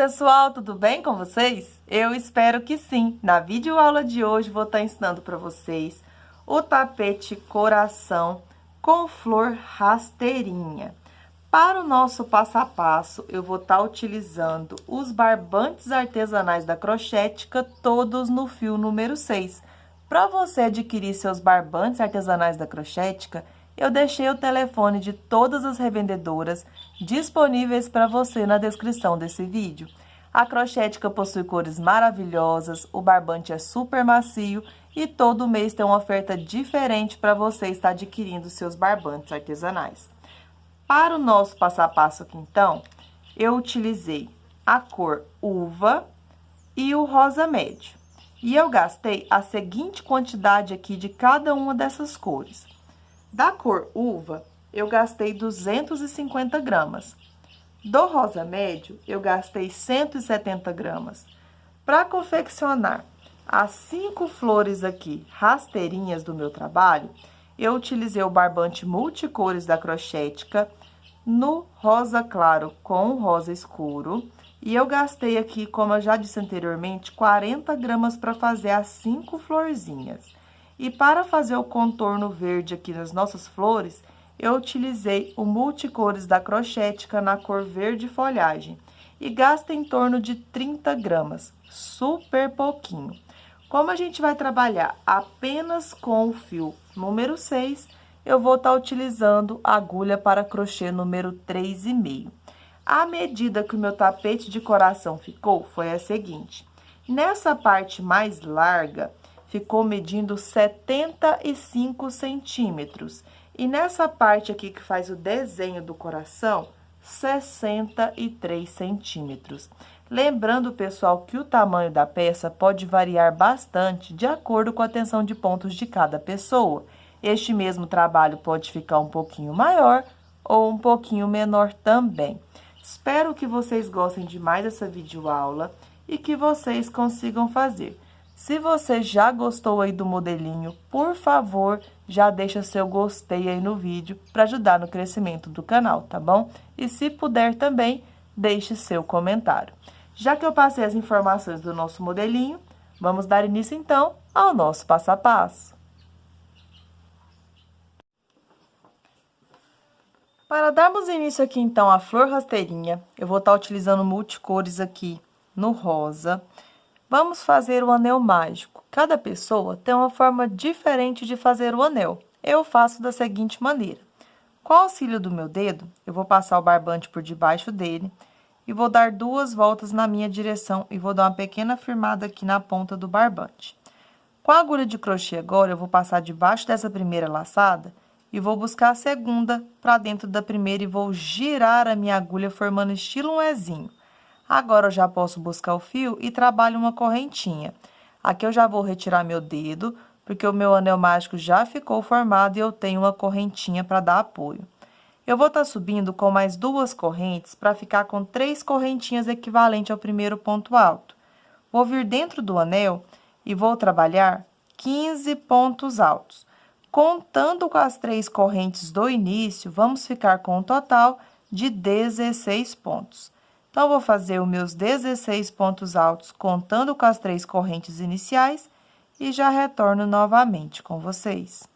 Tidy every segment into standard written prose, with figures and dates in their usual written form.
pessoal, tudo bem com vocês? Eu espero que sim. Na videoaula de hoje vou estar ensinando para vocês o tapete coração com flor rasteirinha. Para o nosso passo a passo, eu vou estar utilizando os barbantes artesanais da Crochética, todos no fio número 6. Para você adquirir seus barbantes artesanais da Crochética, eu deixei o telefone de todas as revendedoras disponíveis para você na descrição desse vídeo. A Crochética possui cores maravilhosas, o barbante é super macio e todo mês tem uma oferta diferente para você estar adquirindo seus barbantes artesanais. Para o nosso passo a passo aqui, então, eu utilizei a cor uva e o rosa médio. E eu gastei a seguinte quantidade aqui de cada uma dessas cores. Da cor uva, eu gastei 250 gramas. Do rosa médio, eu gastei 170 gramas. Para confeccionar as 5 flores aqui, rasteirinhas do meu trabalho, eu utilizei o barbante multicores da Crochética no rosa claro com rosa escuro. E eu gastei aqui, como eu já disse anteriormente, 40 gramas para fazer as 5 florzinhas. E para fazer o contorno verde aqui nas nossas flores, eu utilizei o multicores da Crochética na cor verde folhagem. E gasta em torno de 30 gramas, super pouquinho. Como a gente vai trabalhar apenas com o fio número 6, eu vou estar utilizando a agulha para crochê número 3,5. A medida que o meu tapete de coração ficou foi a seguinte. Nessa parte mais larga, ficou medindo 75 centímetros. E nessa parte aqui que faz o desenho do coração, 63 centímetros. Lembrando, pessoal, que o tamanho da peça pode variar bastante de acordo com a tensão de pontos de cada pessoa. Este mesmo trabalho pode ficar um pouquinho maior ou um pouquinho menor também. Espero que vocês gostem demais dessa videoaula e que vocês consigam fazer. Se você já gostou aí do modelinho, por favor, já deixa seu gostei aí no vídeo para ajudar no crescimento do canal, tá bom? E se puder também, deixe seu comentário. Já que eu passei as informações do nosso modelinho, vamos dar início então ao nosso passo a passo. Para darmos início aqui então à flor rasteirinha, eu vou estar utilizando multicores aqui no rosa. Vamos fazer o anel mágico. Cada pessoa tem uma forma diferente de fazer o anel. Eu faço da seguinte maneira. Com o auxílio do meu dedo, eu vou passar o barbante por debaixo dele e vou dar 2 voltas na minha direção e vou dar uma pequena firmada aqui na ponta do barbante. Com a agulha de crochê agora, eu vou passar debaixo dessa primeira laçada e vou buscar a segunda para dentro da primeira e vou girar a minha agulha formando estilo um Ezinho. Agora, eu já posso buscar o fio e trabalho uma correntinha. Aqui eu já vou retirar meu dedo, porque o meu anel mágico já ficou formado e eu tenho uma correntinha para dar apoio. Eu vou estar subindo com mais 2 correntes para ficar com 3 correntinhas equivalentes ao primeiro ponto alto. Vou vir dentro do anel e vou trabalhar 15 pontos altos. Contando com as 3 correntes do início, vamos ficar com um total de 16 pontos. Então, eu vou fazer os meus 16 pontos altos, contando com as 3 correntes iniciais, e já retorno novamente com vocês.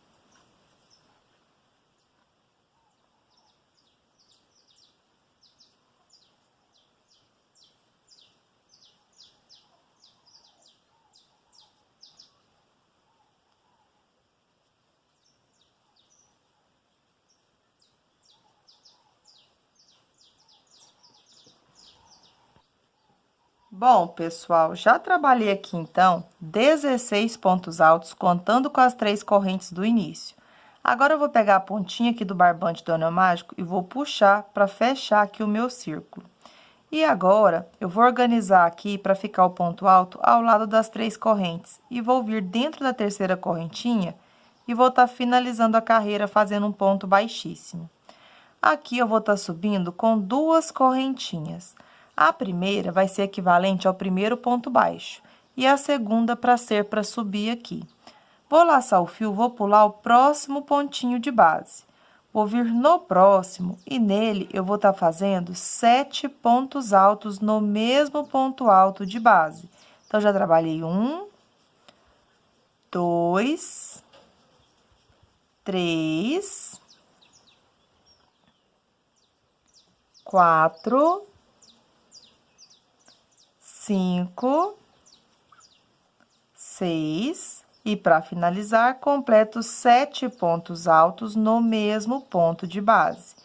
Bom, pessoal, já trabalhei aqui, então, 16 pontos altos, contando com as 3 correntes do início. Agora, eu vou pegar a pontinha aqui do barbante do anel mágico e vou puxar para fechar aqui o meu círculo. E agora, eu vou organizar aqui para ficar o ponto alto ao lado das 3 correntes. E vou vir dentro da terceira correntinha e vou estar finalizando a carreira fazendo um ponto baixíssimo. Aqui, eu vou estar subindo com 2 correntinhas. A primeira vai ser equivalente ao primeiro ponto baixo e a segunda para subir aqui. Vou laçar o fio, vou pular o próximo pontinho de base. vou vir no próximo e nele eu vou estar fazendo 7 pontos altos no mesmo ponto alto de base. Então, já trabalhei 1, 2, 3, 4, 5, 6 e para finalizar, completo 7 pontos altos no mesmo ponto de base.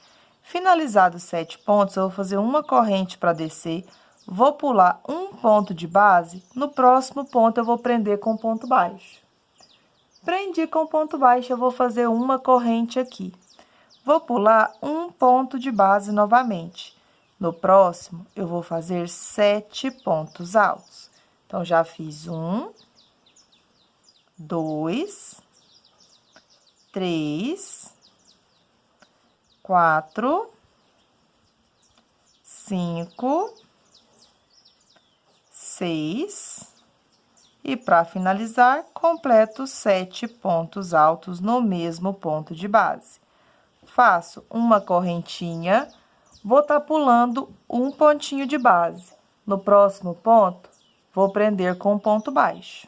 Finalizados 7 pontos, eu vou fazer uma corrente para descer, vou pular um ponto de base, no próximo ponto eu vou prender com ponto baixo. Prendi com ponto baixo, eu vou fazer uma corrente aqui. Vou pular um ponto de base novamente. No próximo, eu vou fazer 7 pontos altos. Então, já fiz 1, 2, 3, 4, 5, 6 e para finalizar, completo 7 pontos altos no mesmo ponto de base. Faço uma correntinha, vou estar pulando um pontinho de base. No próximo ponto, vou prender com ponto baixo.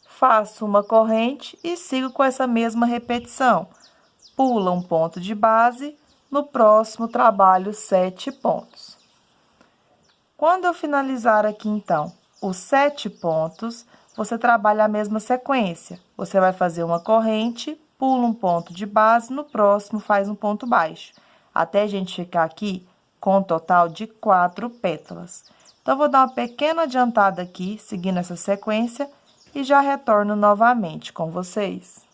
Faço uma corrente e sigo com essa mesma repetição. Pula um ponto de base, no próximo trabalho 7 pontos. Quando eu finalizar aqui, então, os 7 pontos, você trabalha a mesma sequência. Você vai fazer uma corrente, pula um ponto de base, no próximo faz um ponto baixo. Até a gente ficar aqui com um total de 4 pétalas. Então, vou dar uma pequena adiantada aqui, seguindo essa sequência, e já retorno novamente com vocês.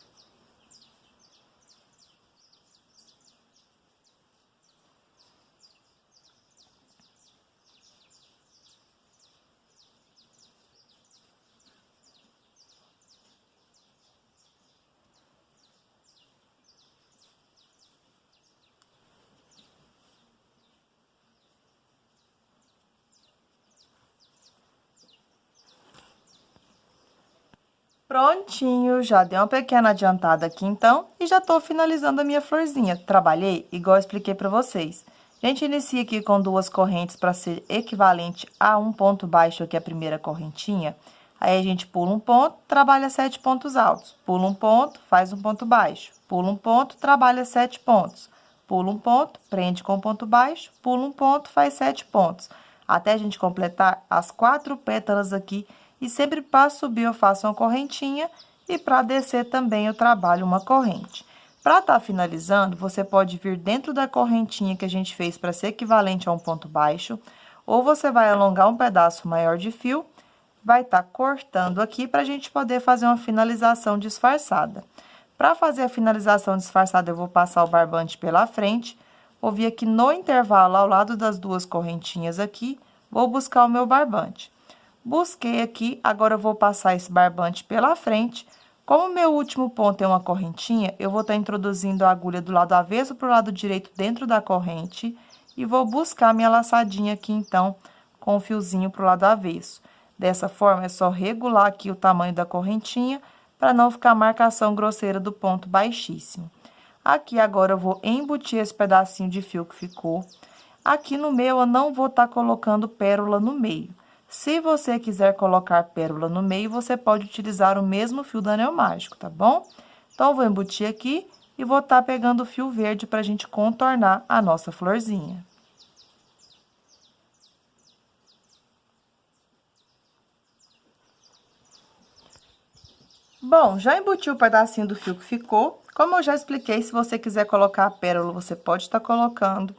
Prontinho, já dei uma pequena adiantada aqui, então, e já tô finalizando a minha florzinha. Trabalhei igual eu expliquei pra vocês. A gente inicia aqui com 2 correntes para ser equivalente a um ponto baixo, que é a primeira correntinha. Aí, a gente pula um ponto, trabalha 7 pontos altos. Pula um ponto, faz um ponto baixo. Pula um ponto, trabalha 7 pontos. Pula um ponto, prende com ponto baixo. Pula um ponto, faz 7 pontos. Até a gente completar as 4 pétalas aqui. E sempre para subir eu faço uma correntinha e para descer também eu trabalho uma corrente. Para estar finalizando, você pode vir dentro da correntinha que a gente fez para ser equivalente a um ponto baixo, ou você vai alongar um pedaço maior de fio, vai estar cortando aqui para a gente poder fazer uma finalização disfarçada. Para fazer a finalização disfarçada, eu vou passar o barbante pela frente, vou vir aqui no intervalo ao lado das 2 correntinhas aqui, vou buscar o meu barbante. Busquei aqui, agora eu vou passar esse barbante pela frente. Como o meu último ponto é uma correntinha, eu vou estar introduzindo a agulha do lado avesso para o lado direito dentro da corrente. E vou buscar minha laçadinha aqui, então, com o fiozinho para o lado avesso. Dessa forma, é só regular aqui o tamanho da correntinha, para não ficar a marcação grosseira do ponto baixíssimo. Aqui, agora, eu vou embutir esse pedacinho de fio que ficou. Aqui no meu, eu não vou estar colocando pérola no meio. Se você quiser colocar pérola no meio, você pode utilizar o mesmo fio do anel mágico, tá bom? Então, eu vou embutir aqui e vou estar pegando o fio verde pra gente contornar a nossa florzinha. Bom, já embuti o pedacinho do fio que ficou. Como eu já expliquei, se você quiser colocar a pérola, você pode estar colocando.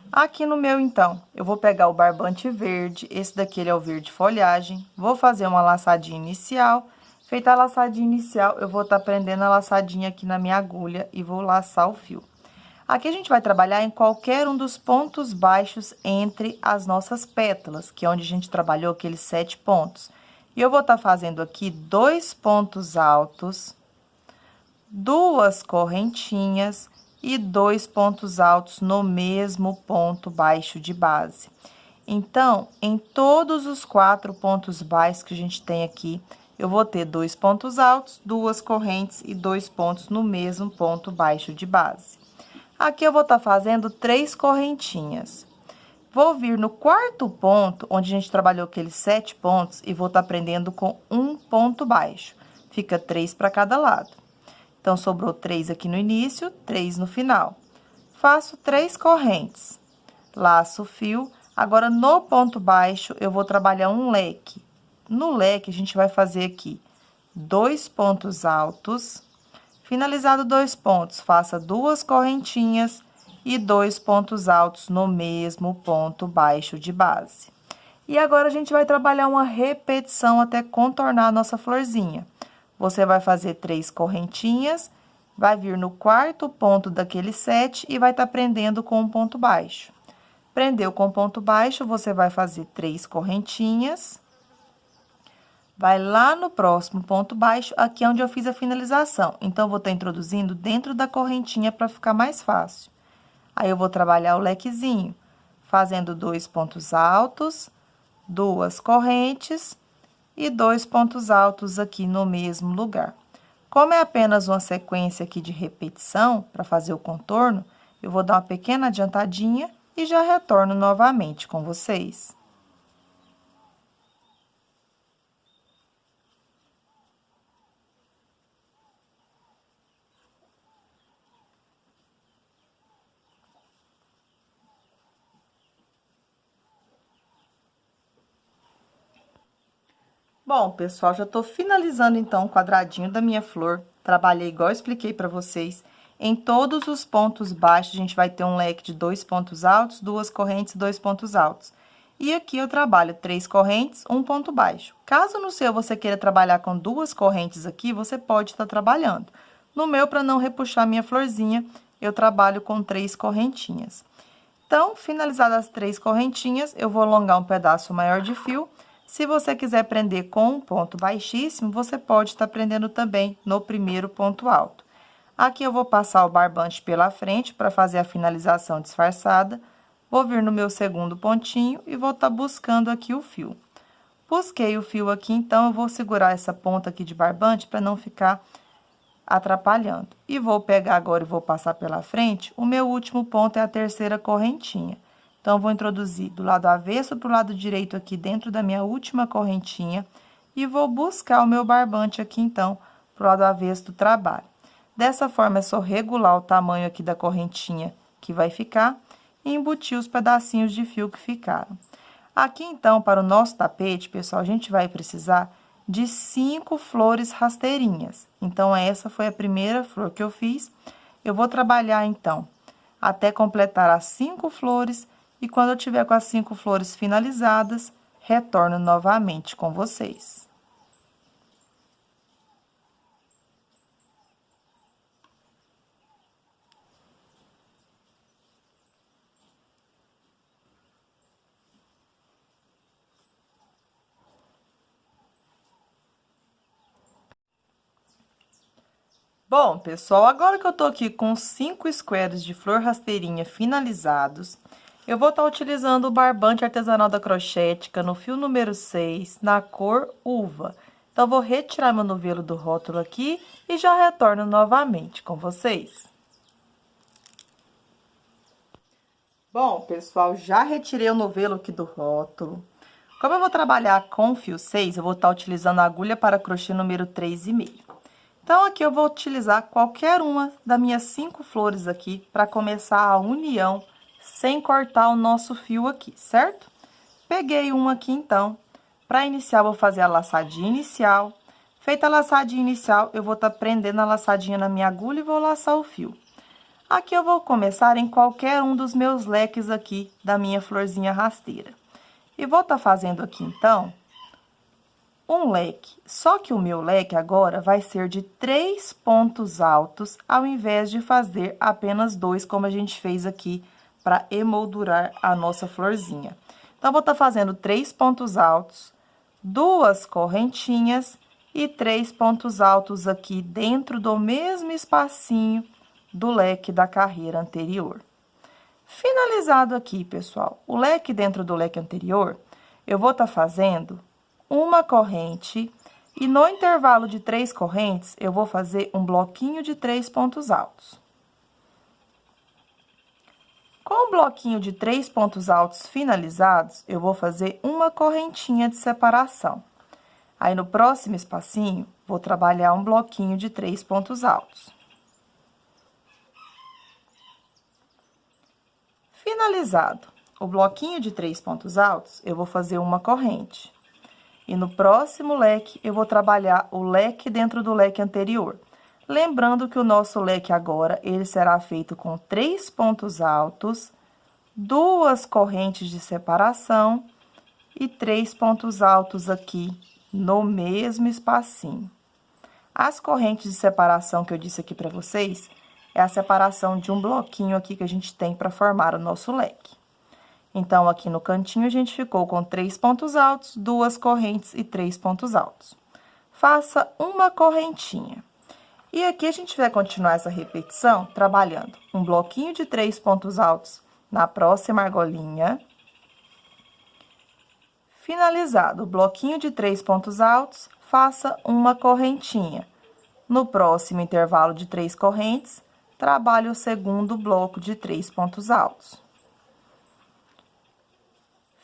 Aqui no meu, então, eu vou pegar o barbante verde, esse daqui ele é o verde folhagem, vou fazer uma laçadinha inicial. Feita a laçadinha inicial, eu vou estar prendendo a laçadinha aqui na minha agulha e vou laçar o fio. Aqui a gente vai trabalhar em qualquer um dos pontos baixos entre as nossas pétalas, que é onde a gente trabalhou aqueles 7 pontos. E eu vou estar fazendo aqui 2 pontos altos, 2 correntinhas e 2 pontos altos no mesmo ponto baixo de base. Então, em todos os 4 pontos baixos que a gente tem aqui, eu vou ter 2 pontos altos, 2 correntes e 2 pontos no mesmo ponto baixo de base. Aqui eu vou estar fazendo 3 correntinhas. Vou vir no quarto ponto, onde a gente trabalhou aqueles 7 pontos, e vou estar prendendo com um ponto baixo. Fica 3 para cada lado. Então, sobrou 3 aqui no início, 3 no final. Faço 3 correntes. Laço o fio. Agora, no ponto baixo, eu vou trabalhar um leque. No leque, a gente vai fazer aqui 2 pontos altos. Finalizado 2 pontos, faça 2 correntinhas e 2 pontos altos no mesmo ponto baixo de base. E agora, a gente vai trabalhar uma repetição até contornar a nossa florzinha. Você vai fazer 3 correntinhas, vai vir no quarto ponto daquele 7 e vai estar prendendo com um ponto baixo. Prendeu com ponto baixo, você vai fazer 3 correntinhas. Vai lá no próximo ponto baixo, aqui é onde eu fiz a finalização. Então, eu vou estar introduzindo dentro da correntinha para ficar mais fácil. Aí, eu vou trabalhar o lequezinho, fazendo 2 pontos altos, 2 correntes e 2 pontos altos aqui no mesmo lugar. Como é apenas uma sequência aqui de repetição, para fazer o contorno, eu vou dar uma pequena adiantadinha e já retorno novamente com vocês. Bom, pessoal, já tô finalizando, então, o quadradinho da minha flor. Trabalhei igual eu expliquei pra vocês. Em todos os pontos baixos, a gente vai ter um leque de 2 pontos altos, 2 correntes e 2 pontos altos. E aqui eu trabalho 3 correntes, 1 ponto baixo. Caso no seu você queira trabalhar com 2 correntes aqui, você pode estar trabalhando. No meu, para não repuxar minha florzinha, eu trabalho com 3 correntinhas. Então, finalizadas as 3 correntinhas, eu vou alongar um pedaço maior de fio. Se você quiser prender com um ponto baixíssimo, você pode estar prendendo também no primeiro ponto alto. Aqui eu vou passar o barbante pela frente para fazer a finalização disfarçada. Vou vir no meu segundo pontinho e vou estar buscando aqui o fio. Busquei o fio aqui, então, eu vou segurar essa ponta aqui de barbante para não ficar atrapalhando. E vou pegar agora e vou passar pela frente. O meu último ponto é a terceira correntinha. Então, vou introduzir do lado avesso para o lado direito aqui dentro da minha última correntinha. E vou buscar o meu barbante aqui, então, para o lado avesso do trabalho. Dessa forma, é só regular o tamanho aqui da correntinha que vai ficar e embutir os pedacinhos de fio que ficaram. Aqui, então, para o nosso tapete, pessoal, a gente vai precisar de 5 flores rasteirinhas. Então, essa foi a primeira flor que eu fiz. Eu vou trabalhar, então, até completar as 5 flores. E quando eu tiver com as 5 flores finalizadas, retorno novamente com vocês. Bom, pessoal, agora que eu tô aqui com 5 squares de flor rasteirinha finalizados, eu vou estar utilizando o barbante artesanal da Crochética no fio número 6, na cor uva. Então, vou retirar meu novelo do rótulo aqui e já retorno novamente com vocês. Bom, pessoal, já retirei o novelo aqui do rótulo. Como eu vou trabalhar com fio 6, eu vou estar utilizando a agulha para crochê número 3,5. Então, aqui eu vou utilizar qualquer uma das minhas 5 flores aqui para começar a união sem cortar o nosso fio aqui, certo? Peguei uma aqui, então. Para iniciar, vou fazer a laçadinha inicial. Feita a laçadinha inicial, eu vou estar prendendo a laçadinha na minha agulha e vou laçar o fio. Aqui eu vou começar em qualquer um dos meus leques aqui da minha florzinha rasteira. E vou estar fazendo aqui, então, um leque. Só que o meu leque agora vai ser de 3 pontos altos, ao invés de fazer apenas 2, como a gente fez aqui, para emoldurar a nossa florzinha. Então, vou estar fazendo 3 pontos altos, 2 correntinhas e 3 pontos altos aqui dentro do mesmo espacinho do leque da carreira anterior. Finalizado aqui, pessoal, o leque dentro do leque anterior, eu vou estar fazendo uma corrente e no intervalo de 3 correntes, eu vou fazer um bloquinho de 3 pontos altos. Com o bloquinho de 3 pontos altos finalizados, eu vou fazer uma correntinha de separação. Aí, no próximo espacinho, vou trabalhar um bloquinho de 3 pontos altos. Finalizado o bloquinho de 3 pontos altos, eu vou fazer uma corrente. E no próximo leque, eu vou trabalhar o leque dentro do leque anterior. Lembrando que o nosso leque agora, ele será feito com 3 pontos altos, 2 correntes de separação e 3 pontos altos aqui no mesmo espacinho. As correntes de separação que eu disse aqui para vocês, é a separação de um bloquinho aqui que a gente tem para formar o nosso leque. Então, aqui no cantinho, a gente ficou com 3 pontos altos, 2 correntes e 3 pontos altos. Faça uma correntinha. E aqui, a gente vai continuar essa repetição trabalhando um bloquinho de 3 pontos altos na próxima argolinha. Finalizado o bloquinho de 3 pontos altos, faça uma correntinha. No próximo intervalo de 3 correntes, trabalhe o segundo bloco de 3 pontos altos.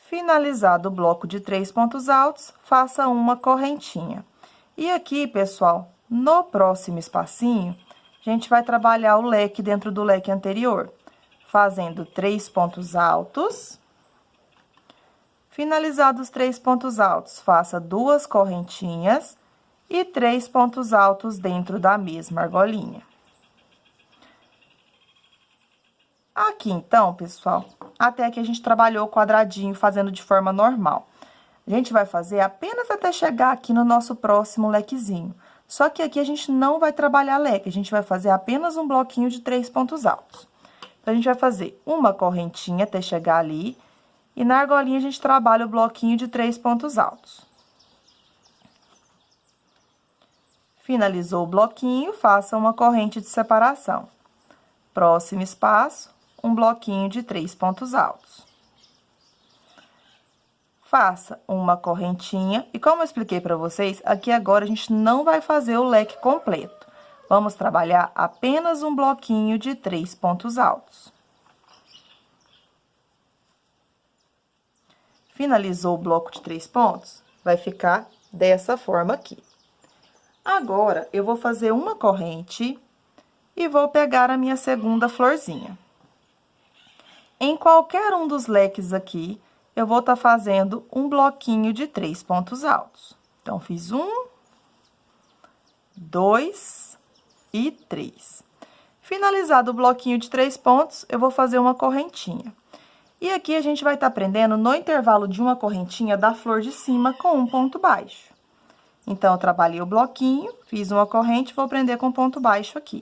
Finalizado o bloco de 3 pontos altos, faça uma correntinha. E aqui, pessoal, no próximo espacinho, a gente vai trabalhar o leque dentro do leque anterior, fazendo 3 pontos altos. Finalizados os 3 pontos altos, faça 2 correntinhas e 3 pontos altos dentro da mesma argolinha. Aqui, então, pessoal, até aqui a gente trabalhou o quadradinho fazendo de forma normal. A gente vai fazer apenas até chegar aqui no nosso próximo lequezinho. Só que aqui a gente não vai trabalhar leque, a gente vai fazer apenas um bloquinho de 3 pontos altos. Então, a gente vai fazer uma correntinha até chegar ali, e na argolinha a gente trabalha o bloquinho de 3 pontos altos. Finalizou o bloquinho, faça uma corrente de separação. Próximo espaço, um bloquinho de 3 pontos altos. Faça uma correntinha, e como eu expliquei para vocês, aqui agora a gente não vai fazer o leque completo. Vamos trabalhar apenas um bloquinho de 3 pontos altos. Finalizou o bloco de 3 pontos, vai ficar dessa forma aqui. Agora, eu vou fazer uma corrente e vou pegar a minha segunda florzinha. Em qualquer um dos leques aqui, eu vou estar fazendo um bloquinho de 3 pontos altos. Então, fiz 1, 2 e 3. Finalizado o bloquinho de 3 pontos, eu vou fazer uma correntinha. E aqui, a gente vai estar prendendo no intervalo de uma correntinha da flor de cima com um ponto baixo. Então, eu trabalhei o bloquinho, fiz uma corrente, vou prender com ponto baixo aqui.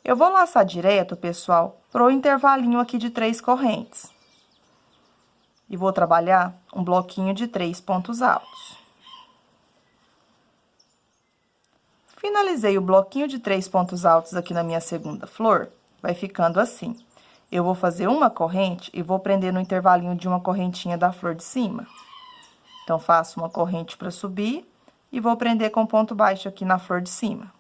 Eu vou laçar direto, pessoal, pro intervalinho aqui de 3 correntes. E vou trabalhar um bloquinho de 3 pontos altos. Finalizei o bloquinho de 3 pontos altos aqui na minha segunda flor, vai ficando assim. Eu vou fazer uma corrente e vou prender no intervalinho de uma correntinha da flor de cima. Então, faço uma corrente para subir e vou prender com ponto baixo aqui na flor de cima.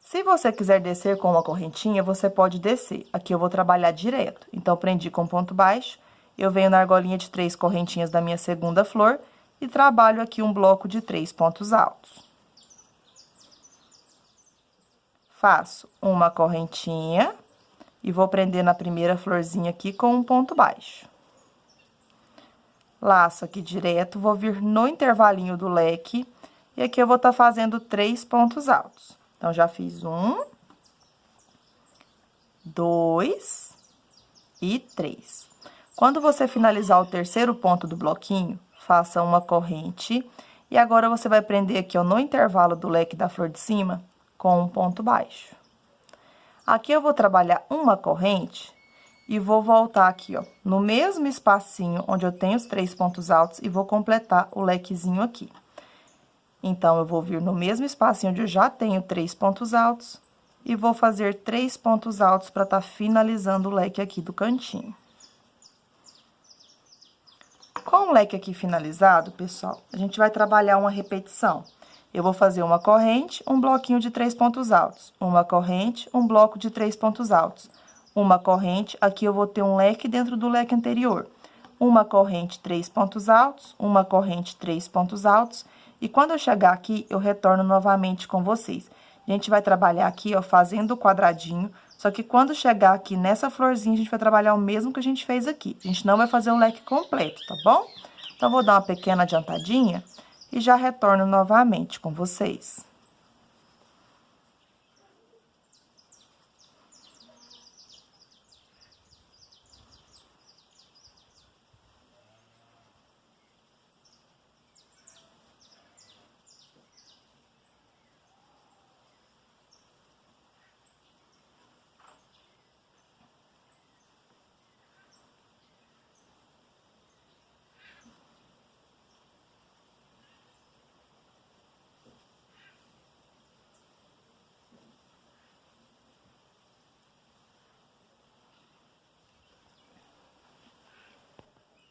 Se você quiser descer com uma correntinha, você pode descer. Aqui eu vou trabalhar direto. Então, prendi com ponto baixo, eu venho na argolinha de 3 correntinhas da minha segunda flor e trabalho aqui um bloco de 3 pontos altos. Faço uma correntinha e vou prender na primeira florzinha aqui com um ponto baixo. Laço aqui direto, vou vir no intervalinho do leque e aqui eu vou estar fazendo 3 pontos altos. Então, já fiz 1, 2 e 3. Quando você finalizar o terceiro ponto do bloquinho, faça uma corrente. E agora, você vai prender aqui, ó, no intervalo do leque da flor de cima, com um ponto baixo. Aqui, eu vou trabalhar uma corrente e vou voltar aqui, ó, no mesmo espacinho onde eu tenho os 3 pontos altos e vou completar o lequezinho aqui. Então, eu vou vir no mesmo espacinho onde eu já tenho 3 pontos altos e vou fazer 3 pontos altos para estar finalizando o leque aqui do cantinho. Com o leque aqui finalizado, pessoal, a gente vai trabalhar uma repetição. Eu vou fazer uma corrente, um bloquinho de 3 pontos altos. Uma corrente, um bloco de 3 pontos altos. uma corrente, aqui eu vou ter um leque dentro do leque anterior. Uma corrente, 3 pontos altos, uma corrente, 3 pontos altos, e quando eu chegar aqui, eu retorno novamente com vocês. A gente vai trabalhar aqui, ó, fazendo o quadradinho, só que quando chegar aqui nessa florzinha, a gente vai trabalhar o mesmo que a gente fez aqui. A gente não vai fazer o leque completo, tá bom? Então, vou dar uma pequena adiantadinha e já retorno novamente com vocês.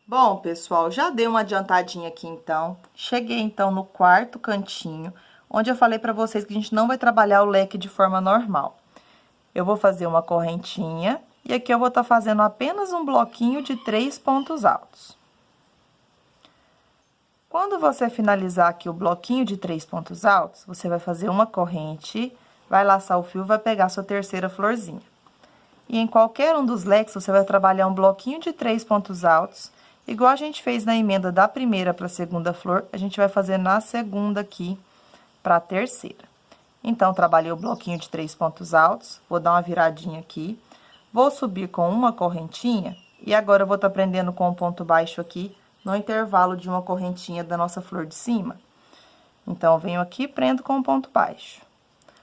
Bom, pessoal, já dei uma adiantadinha aqui, então. Cheguei, então, no quarto cantinho, onde eu falei pra vocês que a gente não vai trabalhar o leque de forma normal. Eu vou fazer uma correntinha, e aqui eu vou estar fazendo apenas um bloquinho de 3 pontos altos. Quando você finalizar aqui o bloquinho de 3 pontos altos, você vai fazer uma corrente, vai laçar o fio, vai pegar a sua terceira florzinha. E em qualquer um dos leques, você vai trabalhar um bloquinho de 3 pontos altos. Igual a gente fez na emenda da primeira para a segunda flor, a gente vai fazer na segunda aqui para a terceira. Então, trabalhei o bloquinho de 3 pontos altos, vou dar uma viradinha aqui, vou subir com uma correntinha, e agora eu vou estar prendendo com um ponto baixo aqui, no intervalo de uma correntinha da nossa flor de cima. Então, eu venho aqui e prendo com um ponto baixo.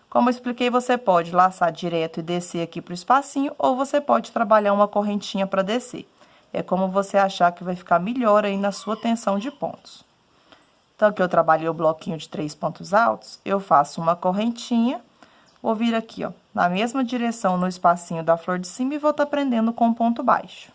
Como eu expliquei, você pode laçar direto e descer aqui pro espacinho, ou você pode trabalhar uma correntinha para descer. É como você achar que vai ficar melhor aí na sua tensão de pontos. Então, aqui eu trabalhei o bloquinho de 3 pontos altos, eu faço uma correntinha, vou vir aqui, ó, na mesma direção no espacinho da flor de cima e vou estar prendendo com ponto baixo.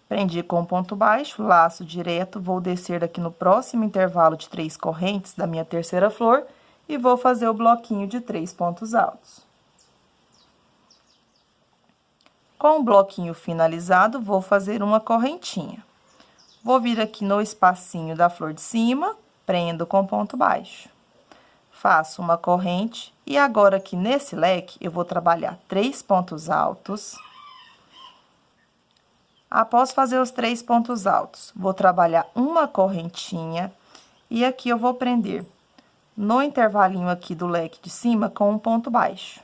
Prendi com ponto baixo, laço direto, vou descer aqui no próximo intervalo de 3 correntes da minha terceira flor e vou fazer o bloquinho de 3 pontos altos. Com o bloquinho finalizado, vou fazer uma correntinha. Vou vir aqui no espacinho da flor de cima, prendo com ponto baixo. Faço uma corrente e agora aqui nesse leque, eu vou trabalhar 3 pontos altos. Após fazer os 3 pontos altos, vou trabalhar uma correntinha e aqui eu vou prender no intervalinho aqui do leque de cima com um ponto baixo.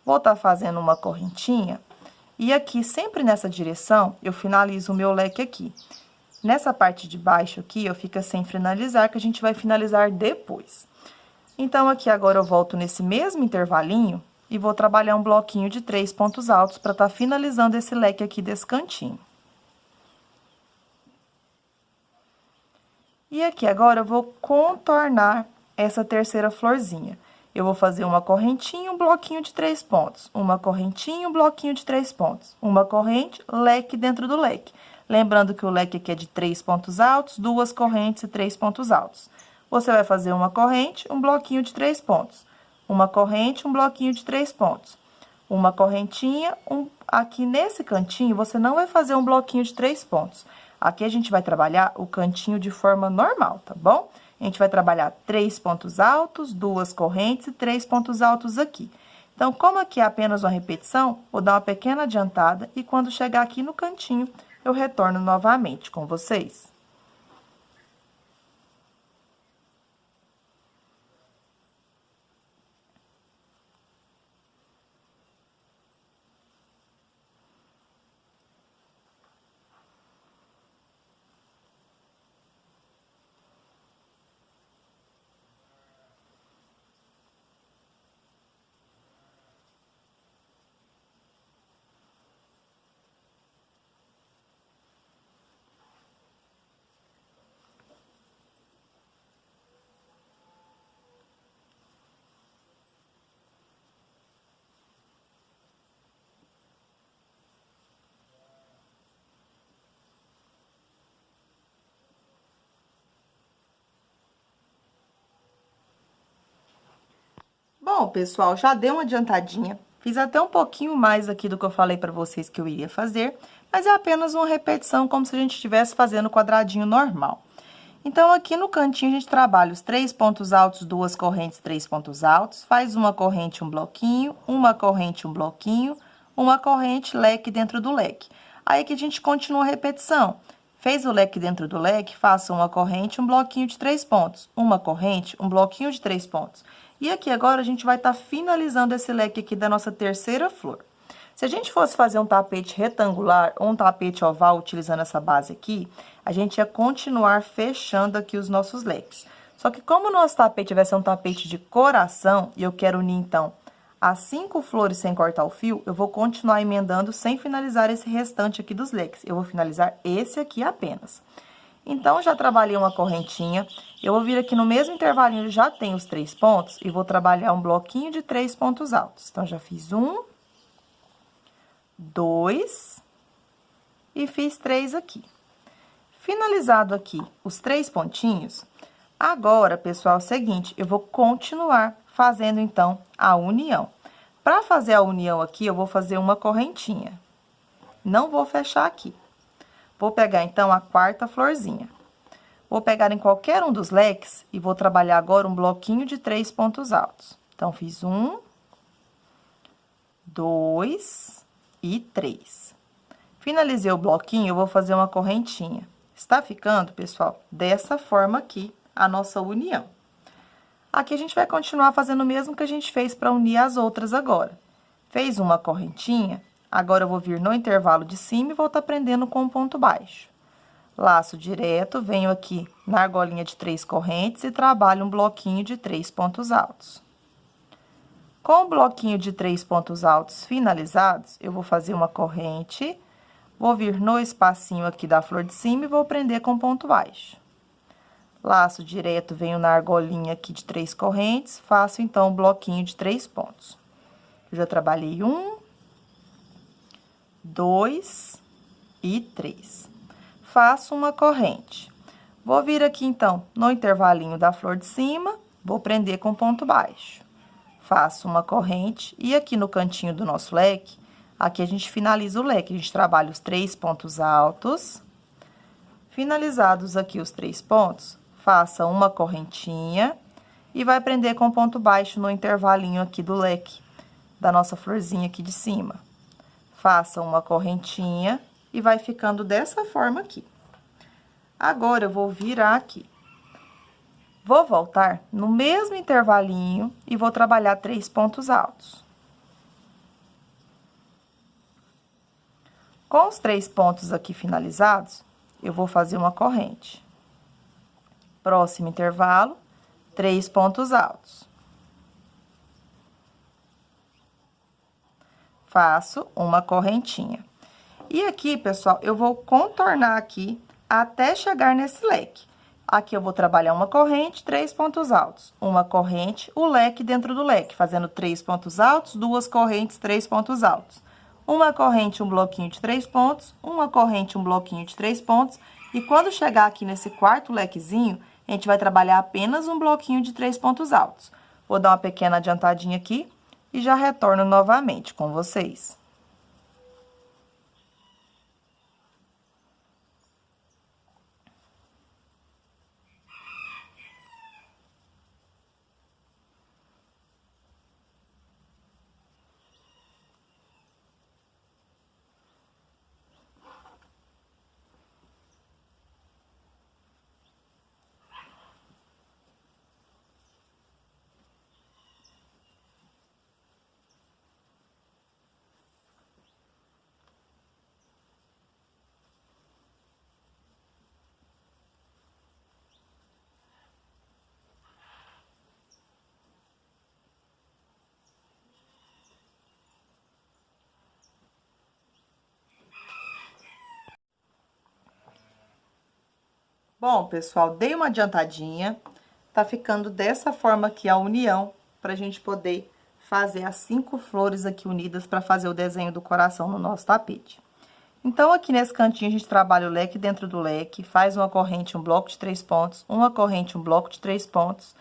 Vou estar fazendo uma correntinha, e aqui, sempre nessa direção, eu finalizo o meu leque aqui. Nessa parte de baixo aqui, eu fico sem finalizar, que a gente vai finalizar depois. Então, aqui agora eu volto nesse mesmo intervalinho, e vou trabalhar um bloquinho de 3 pontos altos, para estar finalizando esse leque aqui desse cantinho. E aqui agora eu vou contornar essa terceira florzinha. Eu vou fazer uma correntinha, um bloquinho de 3 pontos. Uma correntinha, um bloquinho de 3 pontos. Uma corrente, leque dentro do leque. Lembrando que o leque aqui é de 3 pontos altos, 2 correntes e 3 pontos altos. Você vai fazer uma corrente, um bloquinho de 3 pontos. Uma corrente, um bloquinho de 3 pontos. Uma correntinha, aqui nesse cantinho, você não vai fazer um bloquinho de 3 pontos. Aqui a gente vai trabalhar o cantinho de forma normal, tá bom? A gente vai trabalhar 3 pontos altos, 2 correntes e 3 pontos altos aqui. Então, como aqui é apenas uma repetição, vou dar uma pequena adiantada e quando chegar aqui no cantinho, eu retorno novamente com vocês. Bom, pessoal, já dei uma adiantadinha, Fiz até um pouquinho mais aqui do que eu falei pra vocês que eu iria fazer, mas é apenas uma repetição, como se a gente estivesse fazendo quadradinho normal. Então, aqui no cantinho, a gente trabalha os 3 pontos altos, 2 correntes, 3 pontos altos, faz uma corrente, um bloquinho, uma corrente, um bloquinho, uma corrente, leque dentro do leque. Aí, aqui a gente continua a repetição. Fez o leque dentro do leque, faça uma corrente, um bloquinho de 3 pontos, uma corrente, um bloquinho de 3 pontos. E aqui agora a gente vai estar finalizando esse leque aqui da nossa terceira flor. Se a gente fosse fazer um tapete retangular ou um tapete oval utilizando essa base aqui, a gente ia continuar fechando aqui os nossos leques. Só que como o nosso tapete vai ser um tapete de coração, e eu quero unir, então, as 5 flores sem cortar o fio, eu vou continuar emendando sem finalizar esse restante aqui dos leques. Eu vou finalizar esse aqui apenas. Então, já trabalhei uma correntinha, eu vou vir aqui no mesmo intervalinho, já tem os 3 pontos, e vou trabalhar um bloquinho de 3 pontos altos. Então, já fiz 1, 2 e fiz 3 aqui. Finalizado aqui os 3 pontinhos, agora, pessoal, é o seguinte, eu vou continuar fazendo, então, a união. Para fazer a união aqui, eu vou fazer uma correntinha. Não vou fechar aqui. Vou pegar, então, a quarta florzinha. Vou pegar em qualquer um dos leques e vou trabalhar agora um bloquinho de 3 pontos altos. Então, fiz 1, 2 e 3. Finalizei o bloquinho, eu vou fazer uma correntinha. Está ficando, pessoal, dessa forma aqui, a nossa união. Aqui a gente vai continuar fazendo o mesmo que a gente fez para unir as outras agora. Fez uma correntinha, agora eu vou vir no intervalo de cima e vou estar prendendo com um ponto baixo. Laço direto, venho aqui na argolinha de 3 correntes e trabalho um bloquinho de 3 pontos altos. Com o bloquinho de 3 pontos altos finalizados, eu vou fazer uma corrente, vou vir no espacinho aqui da flor de cima e vou prender com ponto baixo. Laço direto, venho na argolinha aqui de 3 correntes, faço então um bloquinho de 3 pontos. Eu já trabalhei 1, 2 e 3. Faço uma corrente. Vou vir aqui então no intervalinho da flor de cima, vou prender com ponto baixo. Faço uma corrente e aqui no cantinho do nosso leque, aqui a gente finaliza o leque, a gente trabalha os 3 pontos altos. Finalizados aqui os 3 pontos, faça uma correntinha e vai prender com ponto baixo no intervalinho aqui do leque, da nossa florzinha aqui de cima. Faça uma correntinha e vai ficando dessa forma aqui. Agora, eu vou virar aqui. Vou voltar no mesmo intervalinho e vou trabalhar 3 pontos altos. Com os 3 pontos aqui finalizados, eu vou fazer uma corrente. Próximo intervalo, 3 pontos altos. Faço uma correntinha. E aqui, pessoal, eu vou contornar aqui até chegar nesse leque. Aqui eu vou trabalhar uma corrente, 3 pontos altos. Uma corrente, o leque dentro do leque, fazendo 3 pontos altos, 2 correntes, 3 pontos altos. Uma corrente, um bloquinho de 3 pontos, uma corrente, um bloquinho de 3 pontos. E quando chegar aqui nesse quarto lequezinho, a gente vai trabalhar apenas um bloquinho de 3 pontos altos. Vou dar uma pequena adiantadinha aqui e já retorno novamente com vocês. Bom, pessoal, dei uma adiantadinha, tá ficando dessa forma aqui a união, pra gente poder fazer as 5 flores aqui unidas pra fazer o desenho do coração no nosso tapete. Então, aqui nesse cantinho, a gente trabalha o leque dentro do leque, faz uma corrente, um bloco de 3 pontos, uma corrente, um bloco de 3 pontos,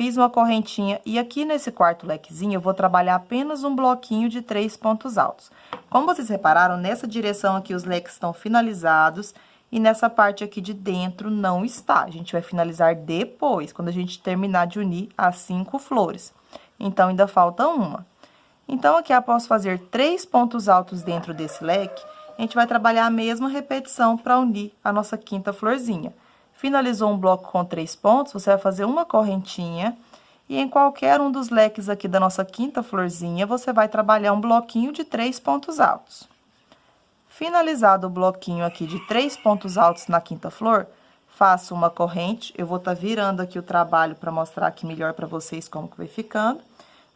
fiz uma correntinha e aqui nesse quarto lequezinho eu vou trabalhar apenas um bloquinho de 3 pontos altos. Como vocês repararam, nessa direção aqui os leques estão finalizados e nessa parte aqui de dentro não está. A gente vai finalizar depois, quando a gente terminar de unir as 5 flores. Então, ainda falta uma. Então, aqui após fazer 3 pontos altos dentro desse leque, a gente vai trabalhar a mesma repetição para unir a nossa quinta florzinha. Finalizou um bloco com 3 pontos, você vai fazer uma correntinha e em qualquer um dos leques aqui da nossa quinta florzinha, você vai trabalhar um bloquinho de 3 pontos altos. Finalizado o bloquinho aqui de 3 pontos altos na quinta flor, faço uma corrente. Eu vou estar virando aqui o trabalho para mostrar aqui melhor para vocês como que vai ficando.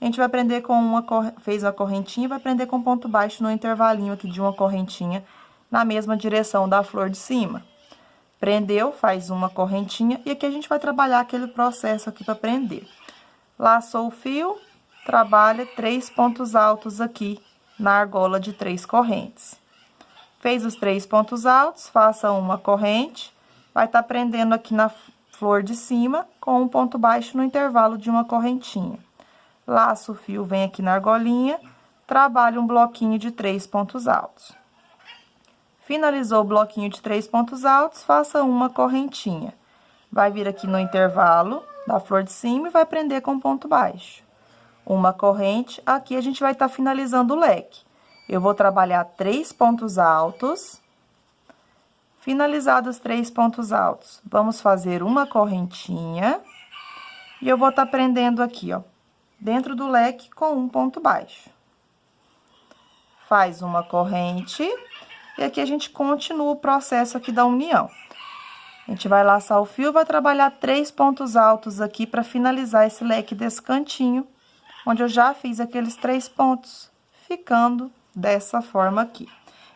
A gente vai prender com fez a correntinha e vai prender com ponto baixo no intervalinho aqui de uma correntinha na mesma direção da flor de cima. Prendeu, faz uma correntinha e aqui a gente vai trabalhar aquele processo aqui para prender. Laçou o fio, trabalha 3 pontos altos aqui na argola de 3 correntes. Fez os 3 pontos altos, faça uma corrente, vai estar prendendo aqui na flor de cima com um ponto baixo no intervalo de uma correntinha. Laça o fio, vem aqui na argolinha, trabalha um bloquinho de 3 pontos altos. Finalizou o bloquinho de 3 pontos altos, faça uma correntinha. Vai vir aqui no intervalo da flor de cima e vai prender com ponto baixo. Uma corrente, aqui a gente vai estar finalizando o leque. Eu vou trabalhar 3 pontos altos. Finalizados os 3 pontos altos, vamos fazer uma correntinha. E eu vou estar prendendo aqui, ó, dentro do leque com um ponto baixo. Faz uma corrente. E aqui a gente continua o processo aqui da união. A gente vai laçar o fio, vai trabalhar 3 pontos altos aqui para finalizar esse leque desse cantinho, onde eu já fiz aqueles 3 pontos, ficando dessa forma aqui.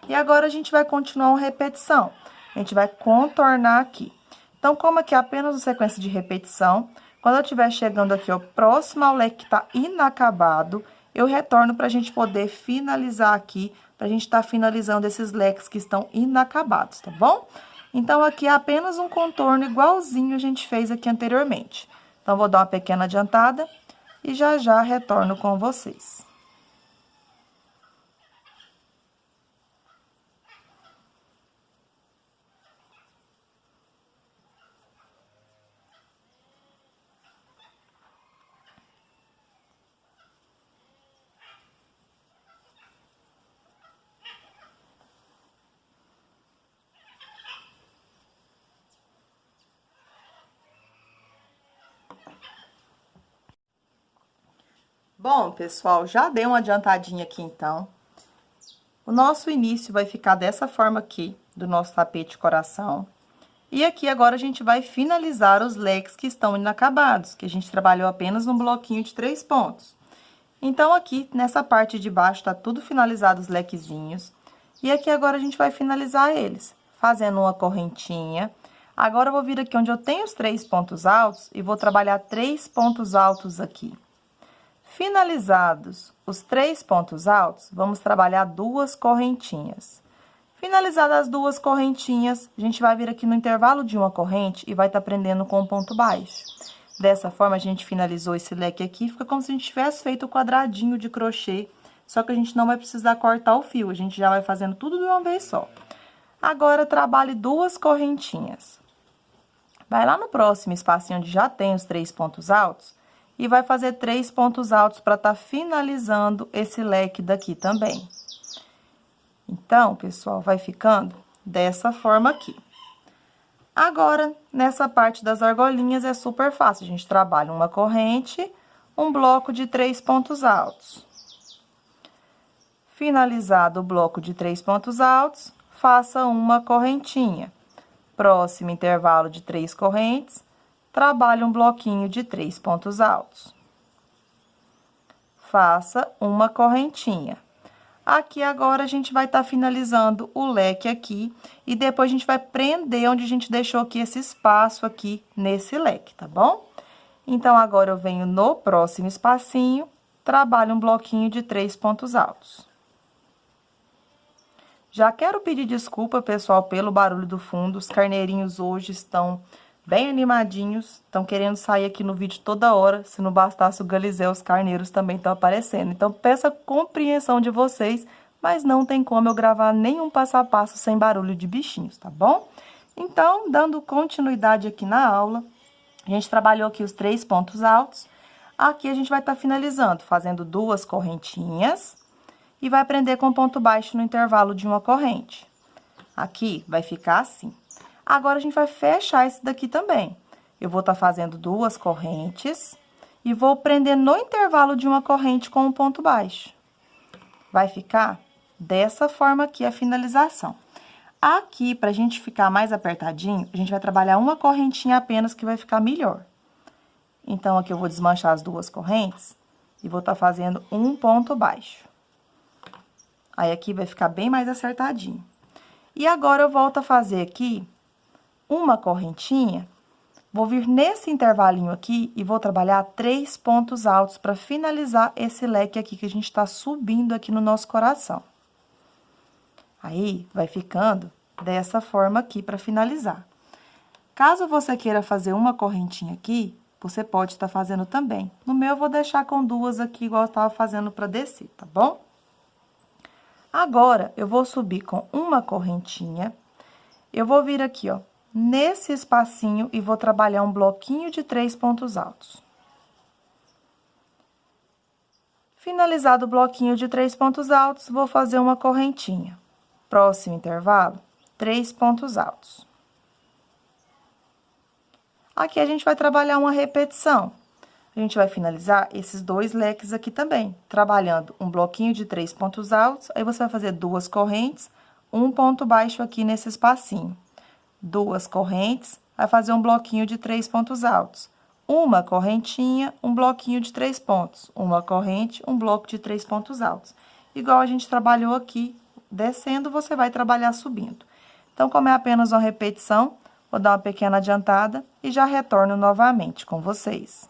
E agora, a gente vai continuar uma repetição. A gente vai contornar aqui. Então, como aqui é apenas uma sequência de repetição, quando eu estiver chegando aqui, ó, próximo ao leque que tá inacabado, eu retorno pra gente poder finalizar aqui, pra gente estar finalizando esses leques que estão inacabados, tá bom? Então, aqui é apenas um contorno igualzinho a gente fez aqui anteriormente. Então, vou dar uma pequena adiantada e já já retorno com vocês. Bom, pessoal, já dei uma adiantadinha aqui, então. O nosso início vai ficar dessa forma aqui, do nosso tapete coração. E aqui, agora, a gente vai finalizar os leques que estão inacabados, que a gente trabalhou apenas num bloquinho de 3 pontos. Então, aqui, nessa parte de baixo, tá tudo finalizado os lequezinhos. E aqui, agora, a gente vai finalizar eles, fazendo uma correntinha. Agora, eu vou vir aqui onde eu tenho os 3 pontos altos e vou trabalhar 3 pontos altos aqui. Finalizados os 3 pontos altos, vamos trabalhar 2 correntinhas. Finalizadas as 2 correntinhas, a gente vai vir aqui no intervalo de uma corrente e vai estar prendendo com um ponto baixo. Dessa forma, a gente finalizou esse leque aqui, fica como se a gente tivesse feito o quadradinho de crochê, só que a gente não vai precisar cortar o fio, a gente já vai fazendo tudo de uma vez só. Agora, trabalhe 2 correntinhas. Vai lá no próximo espacinho onde já tem os 3 pontos altos, e vai fazer 3 pontos altos para estar finalizando esse leque daqui também. Então, pessoal, vai ficando dessa forma aqui. Agora, nessa parte das argolinhas é super fácil. A gente trabalha uma corrente, um bloco de 3 pontos altos. Finalizado o bloco de 3 pontos altos, faça uma correntinha. Próximo intervalo de 3 correntes, trabalhe um bloquinho de 3 pontos altos. Faça uma correntinha. Aqui agora a gente vai estar finalizando o leque aqui e depois a gente vai prender onde a gente deixou aqui esse espaço aqui nesse leque, tá bom? Então, agora eu venho no próximo espacinho, trabalho um bloquinho de 3 pontos altos. Já quero pedir desculpa, pessoal, pelo barulho do fundo. Os carneirinhos hoje estão bem animadinhos, estão querendo sair aqui no vídeo toda hora. Se não bastasse o Galizé, os carneiros também estão aparecendo. Então, peço a compreensão de vocês, mas não tem como eu gravar nenhum passo a passo sem barulho de bichinhos, tá bom? Então, dando continuidade aqui na aula, a gente trabalhou aqui os 3 pontos altos. Aqui a gente vai estar finalizando, fazendo 2 correntinhas e vai prender com ponto baixo no intervalo de uma corrente. Aqui vai ficar assim. Agora, a gente vai fechar esse daqui também. Eu vou estar fazendo 2 correntes e vou prender no intervalo de uma corrente com um ponto baixo. Vai ficar dessa forma aqui a finalização. Aqui, pra gente ficar mais apertadinho, a gente vai trabalhar uma correntinha apenas que vai ficar melhor. Então, aqui eu vou desmanchar as 2 correntes e vou estar fazendo um ponto baixo. Aí, aqui vai ficar bem mais acertadinho. E agora, eu volto a fazer aqui uma correntinha, vou vir nesse intervalinho aqui e vou trabalhar 3 pontos altos para finalizar esse leque aqui que a gente tá subindo aqui no nosso coração. Aí, vai ficando dessa forma aqui para finalizar. Caso você queira fazer uma correntinha aqui, você pode estar fazendo também. No meu, eu vou deixar com 2 aqui, igual eu estava fazendo para descer, tá bom? Agora, eu vou subir com uma correntinha. Eu vou vir aqui, ó, nesse espacinho e vou trabalhar um bloquinho de 3 pontos altos. Finalizado o bloquinho de 3 pontos altos, vou fazer uma correntinha. Próximo intervalo, 3 pontos altos. Aqui a gente vai trabalhar uma repetição. A gente vai finalizar esses 2 leques aqui também, trabalhando um bloquinho de 3 pontos altos, aí você vai fazer 2 correntes, um ponto baixo aqui nesse espacinho. 2 correntes, vai fazer um bloquinho de 3 pontos altos. Uma correntinha, um bloquinho de 3 pontos. Uma corrente, um bloco de 3 pontos altos. Igual a gente trabalhou aqui, descendo, você vai trabalhar subindo. Então, como é apenas uma repetição, vou dar uma pequena adiantada e já retorno novamente com vocês.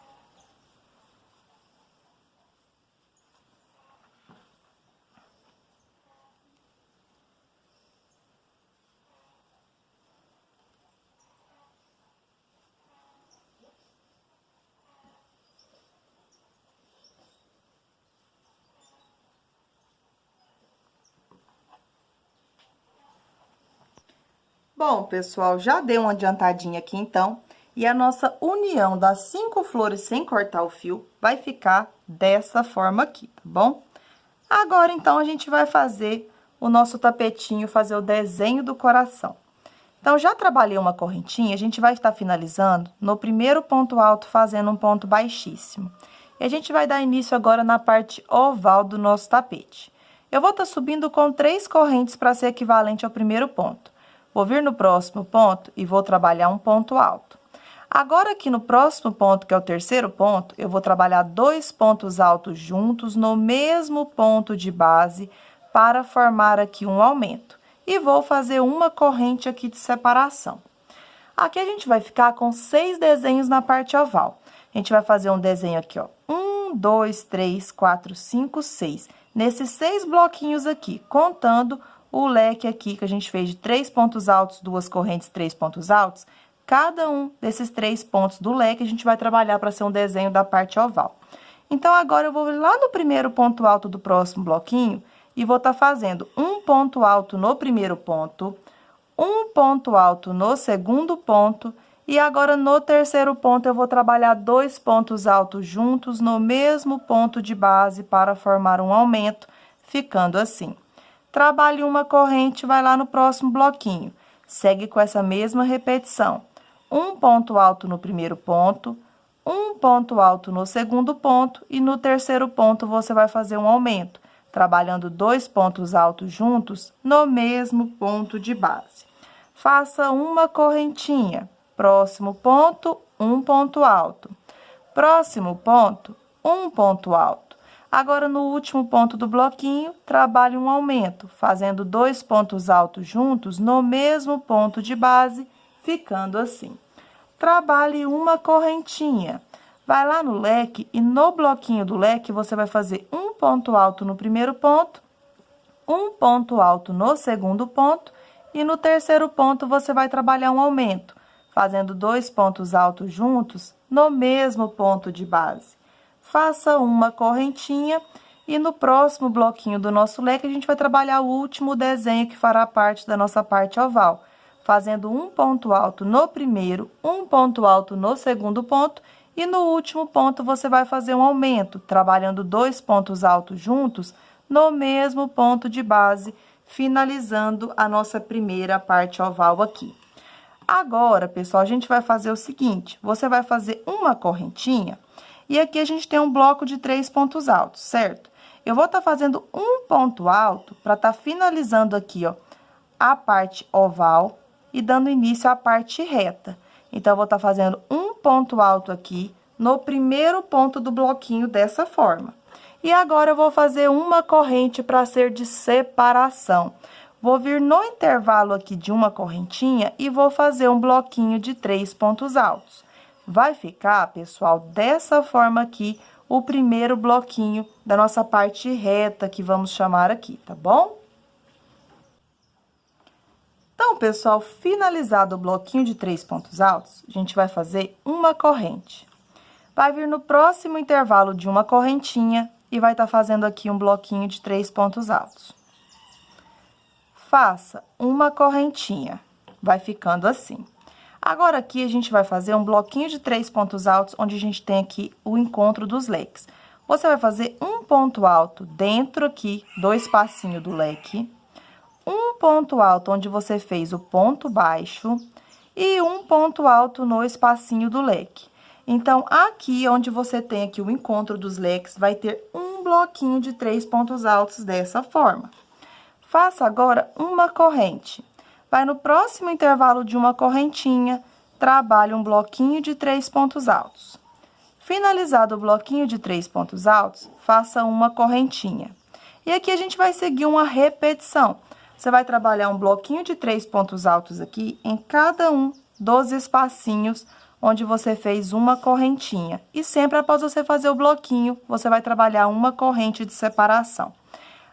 Bom, pessoal, já dei uma adiantadinha aqui, então, e a nossa união das 5 flores sem cortar o fio vai ficar dessa forma aqui, tá bom? Agora, então, a gente vai fazer o nosso tapetinho, fazer o desenho do coração. Então, já trabalhei uma correntinha, a gente vai estar finalizando no primeiro ponto alto, fazendo um ponto baixíssimo. E a gente vai dar início agora na parte oval do nosso tapete. Eu vou estar subindo com 3 correntes para ser equivalente ao primeiro ponto. Vou vir no próximo ponto e vou trabalhar um ponto alto. Agora, aqui no próximo ponto, que é o terceiro ponto, eu vou trabalhar 2 pontos altos juntos no mesmo ponto de base para formar aqui um aumento. E vou fazer uma corrente aqui de separação. Aqui a gente vai ficar com 6 desenhos na parte oval. A gente vai fazer um desenho aqui, ó. 1, 2, 3, 4, 5, 6. Nesses 6 bloquinhos aqui, contando o leque aqui que a gente fez de 3 pontos altos, 2 correntes, 3 pontos altos, cada um desses 3 pontos do leque a gente vai trabalhar para ser um desenho da parte oval. Então, agora eu vou ir lá no primeiro ponto alto do próximo bloquinho e vou estar fazendo um ponto alto no primeiro ponto, um ponto alto no segundo ponto e agora no terceiro ponto eu vou trabalhar 2 pontos altos juntos no mesmo ponto de base para formar um aumento, ficando assim. Trabalhe uma corrente, vai lá no próximo bloquinho. Segue com essa mesma repetição. Um ponto alto no primeiro ponto, um ponto alto no segundo ponto e no terceiro ponto você vai fazer um aumento, trabalhando 2 pontos altos juntos no mesmo ponto de base. Faça uma correntinha. Próximo ponto, um ponto alto. Próximo ponto, um ponto alto. Agora, no último ponto do bloquinho, trabalhe um aumento, fazendo 2 pontos altos juntos no mesmo ponto de base, ficando assim. Trabalhe uma correntinha. Vai lá no leque e no bloquinho do leque você vai fazer um ponto alto no primeiro ponto, um ponto alto no segundo ponto e no terceiro ponto você vai trabalhar um aumento, fazendo 2 pontos altos juntos no mesmo ponto de base. Faça uma correntinha e no próximo bloquinho do nosso leque a gente vai trabalhar o último desenho que fará parte da nossa parte oval, fazendo um ponto alto no primeiro, um ponto alto no segundo ponto e no último ponto você vai fazer um aumento, trabalhando 2 pontos altos juntos no mesmo ponto de base, finalizando a nossa primeira parte oval aqui. Agora, pessoal, a gente vai fazer o seguinte, você vai fazer uma correntinha e aqui a gente tem um bloco de 3 pontos altos, certo? Eu vou estar fazendo um ponto alto para estar finalizando aqui, ó, a parte oval e dando início à parte reta. Então, eu vou estar fazendo um ponto alto aqui no primeiro ponto do bloquinho dessa forma. E agora, eu vou fazer uma corrente para ser de separação. Vou vir no intervalo aqui de uma correntinha e vou fazer um bloquinho de 3 pontos altos. Vai ficar, pessoal, dessa forma aqui, o primeiro bloquinho da nossa parte reta, que vamos chamar aqui, tá bom? Então, pessoal, finalizado o bloquinho de 3 pontos altos, a gente vai fazer uma corrente. Vai vir no próximo intervalo de uma correntinha e vai estar fazendo aqui um bloquinho de 3 pontos altos. Faça uma correntinha, vai ficando assim. Agora, aqui, a gente vai fazer um bloquinho de 3 pontos altos, onde a gente tem aqui o encontro dos leques. Você vai fazer um ponto alto dentro aqui do espacinho do leque, um ponto alto onde você fez o ponto baixo e um ponto alto no espacinho do leque. Então, aqui, onde você tem aqui o encontro dos leques, vai ter um bloquinho de 3 pontos altos dessa forma. Faça agora uma corrente. Vai no próximo intervalo de uma correntinha, trabalhe um bloquinho de 3 pontos altos. Finalizado o bloquinho de 3 pontos altos, faça uma correntinha. E aqui a gente vai seguir uma repetição. Você vai trabalhar um bloquinho de 3 pontos altos aqui em cada um dos espacinhos onde você fez uma correntinha. E sempre após você fazer o bloquinho, você vai trabalhar uma corrente de separação.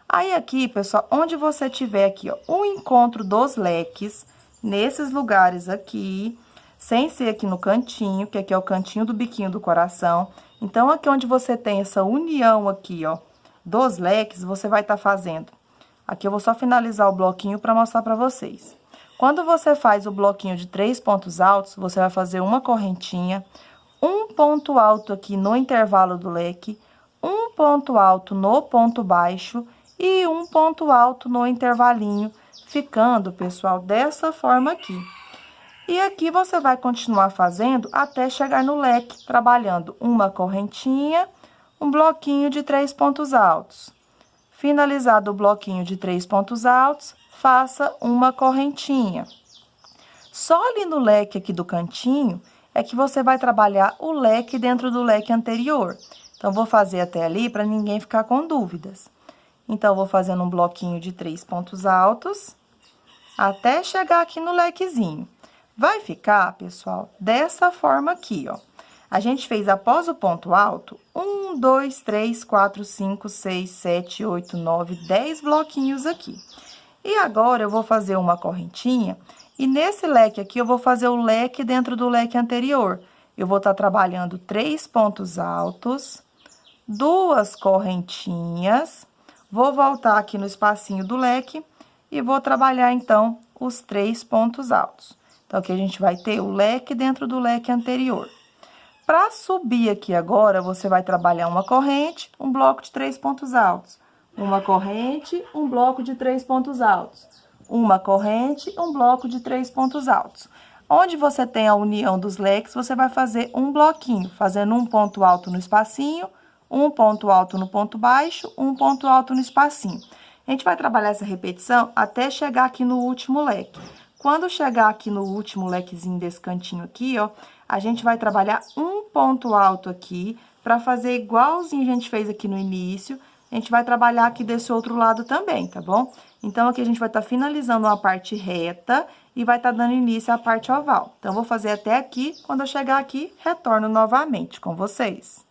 Aí, aqui, pessoal, onde você tiver aqui, ó, o encontro dos leques, nesses lugares aqui, sem ser aqui no cantinho, que aqui é o cantinho do biquinho do coração. Então, aqui onde você tem essa união aqui, ó, dos leques, você vai estar fazendo. Aqui eu vou só finalizar o bloquinho para mostrar para vocês. Quando você faz o bloquinho de 3 pontos altos, você vai fazer uma correntinha, um ponto alto aqui no intervalo do leque, um ponto alto no ponto baixo e um ponto alto no intervalinho, ficando, pessoal, dessa forma aqui. E aqui você vai continuar fazendo até chegar no leque, trabalhando uma correntinha, um bloquinho de 3 pontos altos. Finalizado o bloquinho de 3 pontos altos, faça uma correntinha. Só ali no leque aqui do cantinho é que você vai trabalhar o leque dentro do leque anterior. Então, vou fazer até ali para ninguém ficar com dúvidas. Então, vou fazendo um bloquinho de 3 pontos altos, até chegar aqui no lequezinho. Vai ficar, pessoal, dessa forma aqui, ó. A gente fez após o ponto alto, 1, 2, 3, 4, 5, 6, 7, 8, 9, 10 bloquinhos aqui. E agora, eu vou fazer uma correntinha, e nesse leque aqui, eu vou fazer o leque dentro do leque anterior. Eu vou estar trabalhando 3 pontos altos, 2 correntinhas. Vou voltar aqui no espacinho do leque e vou trabalhar, então, os 3 pontos altos. Então, aqui a gente vai ter o leque dentro do leque anterior. Para subir aqui agora, você vai trabalhar uma corrente, um bloco de 3 pontos altos. Uma corrente, um bloco de 3 pontos altos. Uma corrente, um bloco de 3 pontos altos. Onde você tem a união dos leques, você vai fazer um bloquinho, fazendo um ponto alto no espacinho, um ponto alto no ponto baixo, um ponto alto no espacinho. A gente vai trabalhar essa repetição até chegar aqui no último leque. Quando chegar aqui no último lequezinho desse cantinho aqui, ó, a gente vai trabalhar um ponto alto aqui, para fazer igualzinho a gente fez aqui no início, a gente vai trabalhar aqui desse outro lado também, tá bom? Então, aqui a gente vai estar finalizando uma parte reta e vai estar dando início à parte oval. Então, vou fazer até aqui, quando eu chegar aqui, retorno novamente com vocês.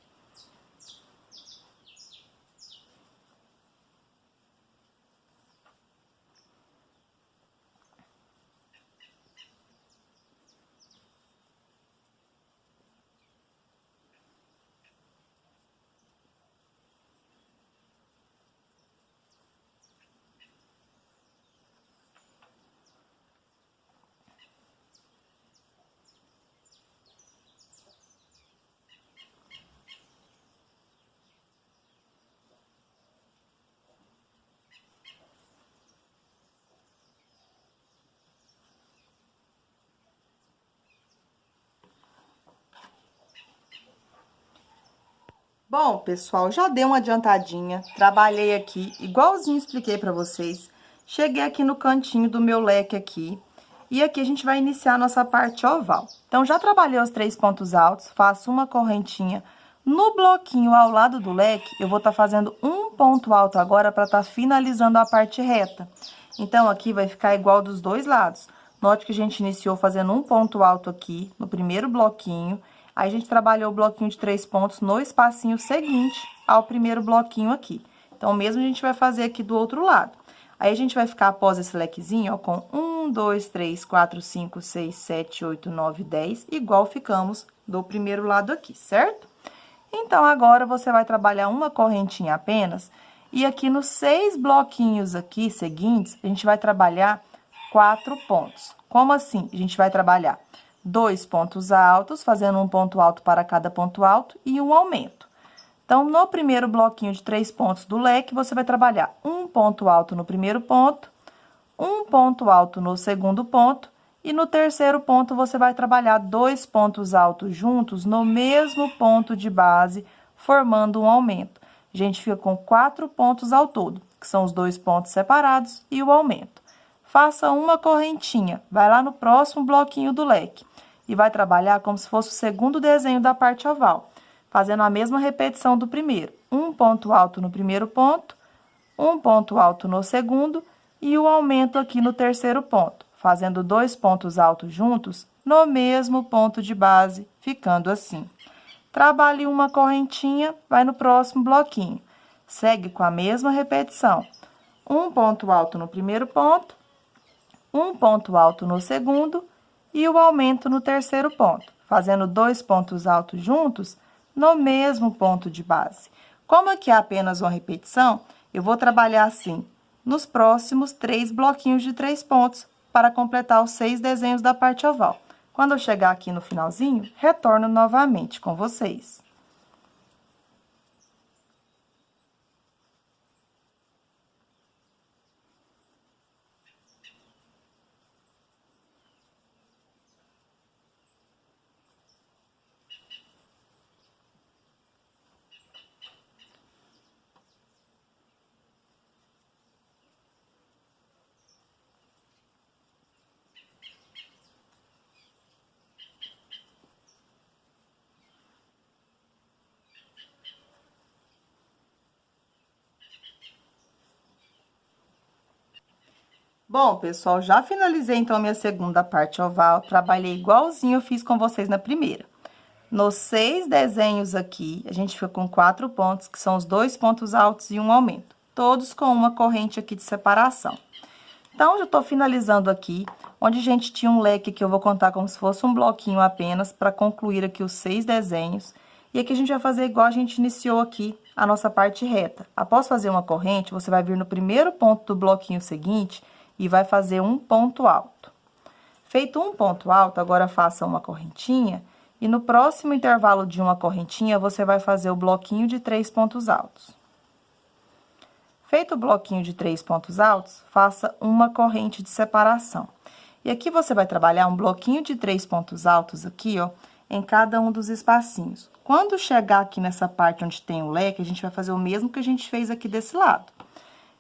Bom, pessoal, já dei uma adiantadinha, trabalhei aqui, igualzinho expliquei pra vocês. Cheguei aqui no cantinho do meu leque aqui, e aqui a gente vai iniciar a nossa parte oval. Então, já trabalhei os 3 pontos altos, faço uma correntinha. No bloquinho ao lado do leque, eu vou estar fazendo um ponto alto agora para estar finalizando a parte reta. Então, aqui vai ficar igual dos dois lados. Note que a gente iniciou fazendo um ponto alto aqui, no primeiro bloquinho. Aí, a gente trabalhou o bloquinho de 3 pontos no espacinho seguinte ao primeiro bloquinho aqui. Então, o mesmo a gente vai fazer aqui do outro lado. Aí, a gente vai ficar após esse lequezinho, ó, com 1, 2, 3, 4, 5, 6, 7, 8, 9, 10, igual ficamos do primeiro lado aqui, certo? Então, agora, você vai trabalhar uma correntinha apenas, e aqui nos 6 bloquinhos aqui seguintes, a gente vai trabalhar 4 pontos. Como assim? A gente vai trabalhar 2 pontos altos, fazendo um ponto alto para cada ponto alto e um aumento. Então, no primeiro bloquinho de 3 pontos do leque, você vai trabalhar um ponto alto no primeiro ponto, um ponto alto no segundo ponto, e no terceiro ponto, você vai trabalhar 2 pontos altos juntos no mesmo ponto de base, formando um aumento. A gente fica com 4 pontos ao todo, que são os 2 pontos separados e o aumento. Faça uma correntinha, vai lá no próximo bloquinho do leque e vai trabalhar como se fosse o segundo desenho da parte oval, fazendo a mesma repetição do primeiro. Um ponto alto no primeiro ponto, um ponto alto no segundo e o aumento aqui no terceiro ponto, fazendo 2 pontos altos juntos no mesmo ponto de base, ficando assim. Trabalhe uma correntinha, vai no próximo bloquinho. Segue com a mesma repetição. Um ponto alto no primeiro ponto, um ponto alto no segundo e o aumento no terceiro ponto, fazendo 2 pontos altos juntos no mesmo ponto de base. Como aqui é apenas uma repetição, eu vou trabalhar assim nos próximos 3 bloquinhos de 3 pontos para completar os 6 desenhos da parte oval. Quando eu chegar aqui no finalzinho, retorno novamente com vocês. Bom, pessoal, já finalizei, então, a minha segunda parte oval. Trabalhei igualzinho eu fiz com vocês na primeira. Nos 6 desenhos aqui, a gente fica com 4 pontos, que são os 2 pontos altos e um aumento. Todos com uma corrente aqui de separação. Então, já tô finalizando aqui, onde a gente tinha um leque que eu vou contar como se fosse um bloquinho apenas, para concluir aqui os 6 desenhos. E aqui a gente vai fazer igual a gente iniciou aqui a nossa parte reta. Após fazer uma corrente, você vai vir no primeiro ponto do bloquinho seguinte e vai fazer um ponto alto. Feito um ponto alto, agora faça uma correntinha, e no próximo intervalo de uma correntinha, você vai fazer o bloquinho de 3 pontos altos. Feito o bloquinho de 3 pontos altos, faça uma corrente de separação. E aqui você vai trabalhar um bloquinho de 3 pontos altos aqui, ó, em cada um dos espacinhos. Quando chegar aqui nessa parte onde tem o leque, a gente vai fazer o mesmo que a gente fez aqui desse lado.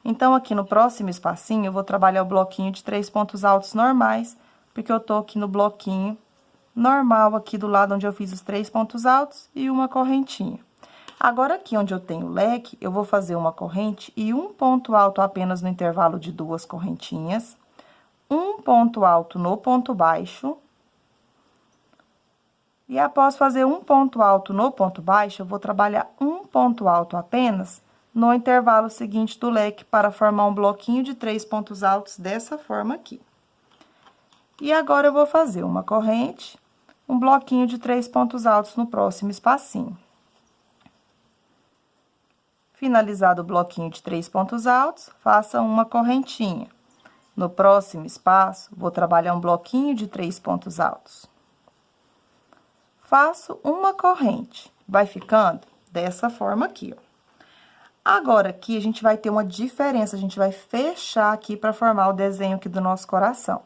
Então, aqui no próximo espacinho, eu vou trabalhar o bloquinho de 3 pontos altos normais, porque eu tô aqui no bloquinho normal, aqui do lado onde eu fiz os 3 pontos altos e uma correntinha. Agora, aqui onde eu tenho o leque, eu vou fazer uma corrente e um ponto alto apenas no intervalo de 2 correntinhas, um ponto alto no ponto baixo. E após fazer um ponto alto no ponto baixo, eu vou trabalhar um ponto alto apenas no intervalo seguinte do leque para formar um bloquinho de 3 pontos altos dessa forma aqui. E agora, eu vou fazer uma corrente, um bloquinho de 3 pontos altos no próximo espacinho. Finalizado o bloquinho de 3 pontos altos, faça uma correntinha. No próximo espaço, vou trabalhar um bloquinho de 3 pontos altos. Faço uma corrente, vai ficando dessa forma aqui, ó. Agora, aqui, a gente vai ter uma diferença, a gente vai fechar aqui para formar o desenho aqui do nosso coração.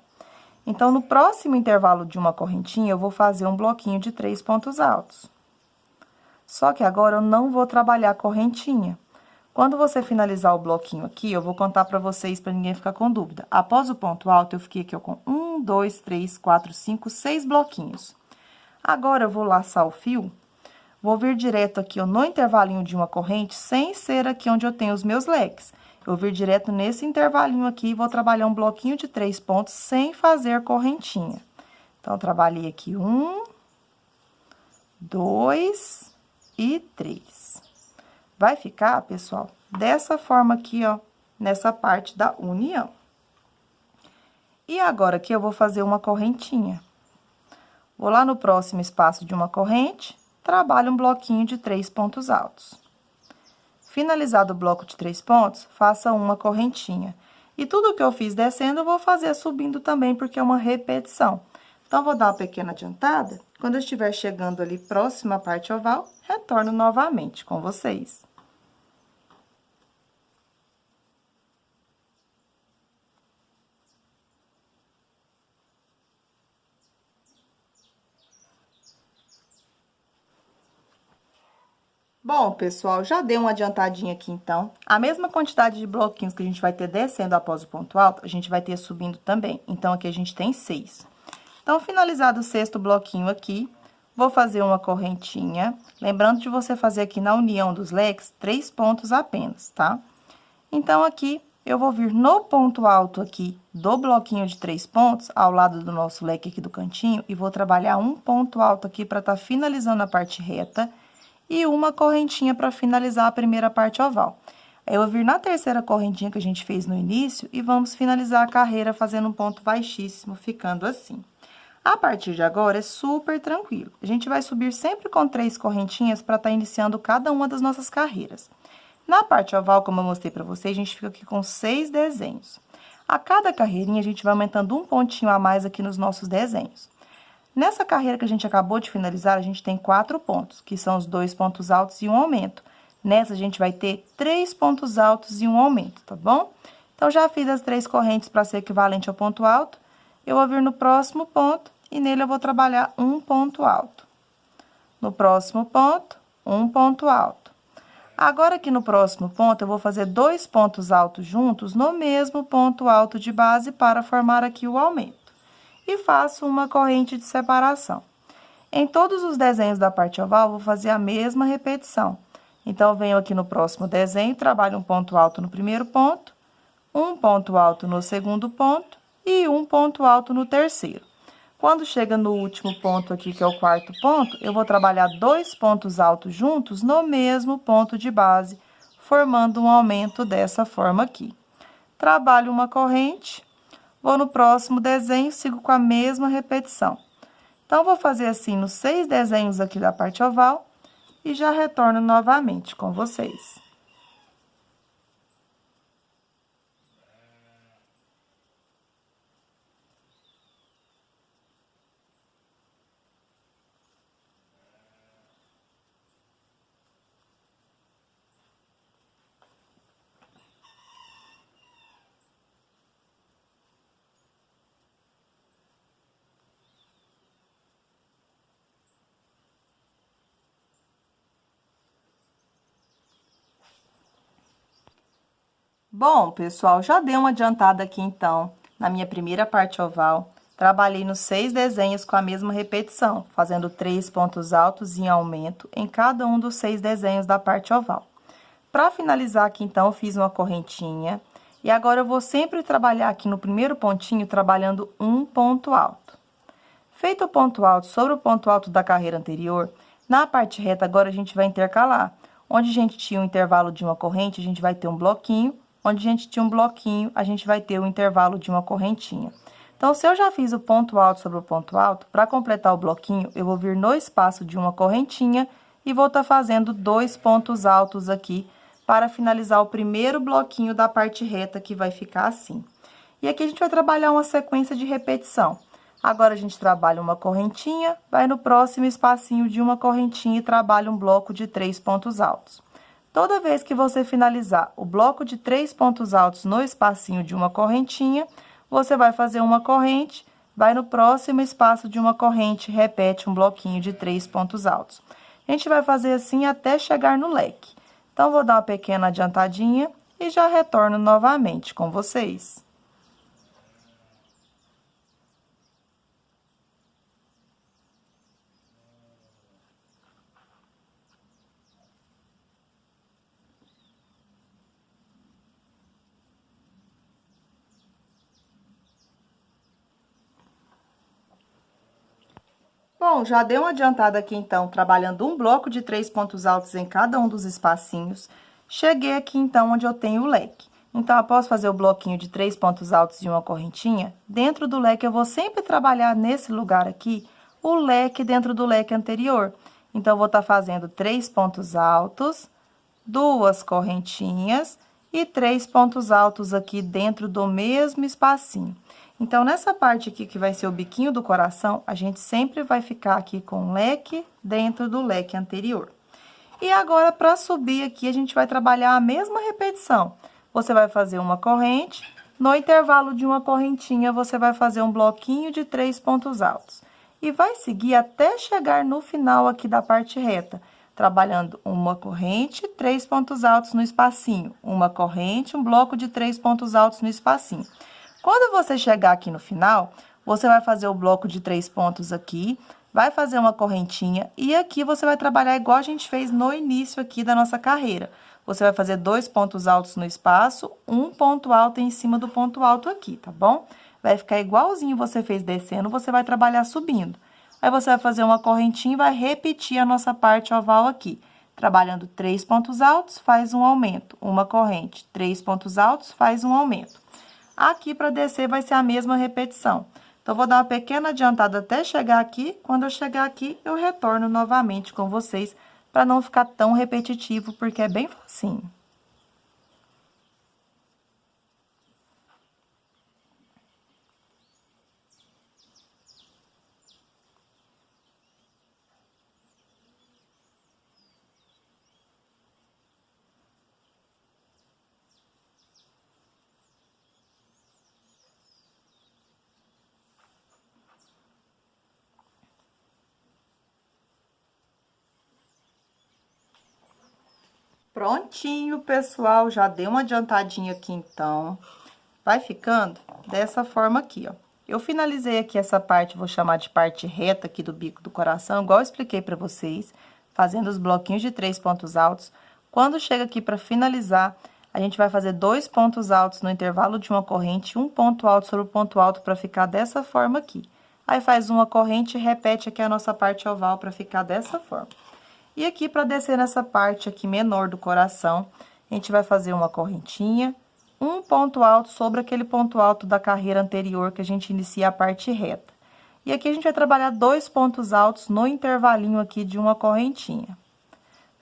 Então, no próximo intervalo de uma correntinha, eu vou fazer um bloquinho de 3 pontos altos. Só que agora eu não vou trabalhar correntinha. Quando você finalizar o bloquinho aqui, eu vou contar pra vocês, pra ninguém ficar com dúvida. Após o ponto alto, eu fiquei aqui ó, com 1, 2, 3, 4, 5, 6 bloquinhos. Agora, eu vou laçar o fio, vou vir direto aqui ó, no intervalinho de uma corrente, sem ser aqui onde eu tenho os meus leques. Eu vou vir direto nesse intervalinho aqui e vou trabalhar um bloquinho de 3 pontos sem fazer correntinha. Então, trabalhei aqui 1, 2 e 3. Vai ficar, pessoal, dessa forma aqui, ó, nessa parte da união. E agora aqui eu vou fazer uma correntinha. Vou lá no próximo espaço de uma corrente, trabalho um bloquinho de 3 pontos altos. Finalizado o bloco de 3 pontos, faça uma correntinha. E tudo que eu fiz descendo, eu vou fazer subindo também, porque é uma repetição. Então, vou dar uma pequena adiantada. Quando eu estiver chegando ali próximo à parte oval, retorno novamente com vocês. Bom, pessoal, já dei uma adiantadinha aqui, então. A mesma quantidade de bloquinhos que a gente vai ter descendo após o ponto alto, a gente vai ter subindo também. Então, aqui a gente tem 6. Então, finalizado o 6º bloquinho aqui, vou fazer uma correntinha. Lembrando de você fazer aqui na união dos leques, 3 pontos apenas, tá? Então, aqui, eu vou vir no ponto alto aqui do bloquinho de 3 pontos, ao lado do nosso leque aqui do cantinho, e vou trabalhar um ponto alto aqui para tá finalizando a parte reta e uma correntinha para finalizar a primeira parte oval. Aí, eu vou vir na terceira correntinha que a gente fez no início e vamos finalizar a carreira fazendo um ponto baixíssimo, ficando assim. A partir de agora, é super tranquilo. A gente vai subir sempre com 3 correntinhas para tá iniciando cada uma das nossas carreiras. Na parte oval, como eu mostrei para vocês, a gente fica aqui com 6 desenhos. A cada carreirinha, a gente vai aumentando um pontinho a mais aqui nos nossos desenhos. Nessa carreira que a gente acabou de finalizar, a gente tem 4 pontos, que são os 2 pontos altos e um aumento. Nessa, a gente vai ter 3 pontos altos e um aumento, tá bom? Então, já fiz as 3 correntes para ser equivalente ao ponto alto. Eu vou vir no próximo ponto e nele eu vou trabalhar um ponto alto. No próximo ponto, um ponto alto. Agora, aqui no próximo ponto, eu vou fazer 2 pontos altos juntos no mesmo ponto alto de base para formar aqui o aumento. E faço uma corrente de separação. Em todos os desenhos da parte oval, vou fazer a mesma repetição. Então, venho aqui no próximo desenho, trabalho um ponto alto no primeiro ponto, um ponto alto no segundo ponto e um ponto alto no terceiro. Quando chega no último ponto aqui, que é o 4º ponto, eu vou trabalhar 2 pontos altos juntos no mesmo ponto de base, formando um aumento dessa forma aqui. Trabalho uma corrente, vou no próximo desenho, sigo com a mesma repetição. Então, vou fazer assim nos 6 desenhos aqui da parte oval e já retorno novamente com vocês. Bom, pessoal, já dei uma adiantada aqui, então, na minha primeira parte oval. Trabalhei nos 6 desenhos com a mesma repetição, fazendo 3 pontos altos em aumento em cada um dos 6 desenhos da parte oval. Para finalizar aqui, então, eu fiz uma correntinha. E agora, eu vou sempre trabalhar aqui no primeiro pontinho, trabalhando um ponto alto. Feito o ponto alto sobre o ponto alto da carreira anterior, na parte reta, agora, a gente vai intercalar. Onde a gente tinha um intervalo de uma corrente, a gente vai ter um bloquinho. Onde a gente tinha um bloquinho, a gente vai ter o intervalo de uma correntinha. Então, se eu já fiz o ponto alto sobre o ponto alto, para completar o bloquinho, eu vou vir no espaço de uma correntinha e vou estar fazendo 2 pontos altos aqui para finalizar o primeiro bloquinho da parte reta, que vai ficar assim. E aqui a gente vai trabalhar uma sequência de repetição. Agora, a gente trabalha uma correntinha, vai no próximo espacinho de uma correntinha e trabalha um bloco de 3 pontos altos. Toda vez que você finalizar o bloco de 3 pontos altos no espacinho de uma correntinha, você vai fazer uma corrente, vai no próximo espaço de uma corrente, repete um bloquinho de 3 pontos altos. A gente vai fazer assim até chegar no leque. Então, vou dar uma pequena adiantadinha e já retorno novamente com vocês. Bom, já dei uma adiantada aqui, então, trabalhando um bloco de 3 pontos altos em cada um dos espacinhos. Cheguei aqui, então, onde eu tenho o leque. Então, após fazer o bloquinho de 3 pontos altos e uma correntinha, dentro do leque eu vou sempre trabalhar nesse lugar aqui, o leque dentro do leque anterior. Então, eu vou estar fazendo 3 pontos altos, 2 correntinhas e 3 pontos altos aqui dentro do mesmo espacinho. Então, nessa parte aqui, que vai ser o biquinho do coração, a gente sempre vai ficar aqui com o leque dentro do leque anterior. E agora, para subir aqui, a gente vai trabalhar a mesma repetição. Você vai fazer uma corrente, no intervalo de uma correntinha, você vai fazer um bloquinho de 3 pontos altos. E vai seguir até chegar no final aqui da parte reta, trabalhando uma corrente, 3 pontos altos no espacinho. Uma corrente, um bloco de 3 pontos altos no espacinho. Quando você chegar aqui no final, você vai fazer o bloco de 3 pontos aqui, vai fazer uma correntinha e aqui você vai trabalhar igual a gente fez no início aqui da nossa carreira. Você vai fazer 2 pontos altos no espaço, um ponto alto em cima do ponto alto aqui, tá bom? Vai ficar igualzinho você fez descendo, você vai trabalhar subindo. Aí você vai fazer uma correntinha e vai repetir a nossa parte oval aqui. Trabalhando 3 pontos altos, faz um aumento, uma corrente, 3 pontos altos, faz um aumento. Aqui, para descer, vai ser a mesma repetição. Então, vou dar uma pequena adiantada até chegar aqui. Quando eu chegar aqui, eu retorno novamente com vocês, para não ficar tão repetitivo, porque é bem facinho. Prontinho, pessoal, já dei uma adiantadinha aqui, então. Vai ficando dessa forma aqui, ó. Eu finalizei aqui essa parte, vou chamar de parte reta aqui do bico do coração, igual eu expliquei pra vocês, fazendo os bloquinhos de 3 pontos altos. Quando chega aqui pra finalizar, a gente vai fazer 2 pontos altos no intervalo de uma corrente, um ponto alto sobre o ponto alto pra ficar dessa forma aqui. Aí, faz uma corrente e repete aqui a nossa parte oval pra ficar dessa forma. E aqui, para descer nessa parte aqui menor do coração, a gente vai fazer uma correntinha, um ponto alto sobre aquele ponto alto da carreira anterior que a gente inicia a parte reta. E aqui a gente vai trabalhar 2 pontos altos no intervalinho aqui de uma correntinha.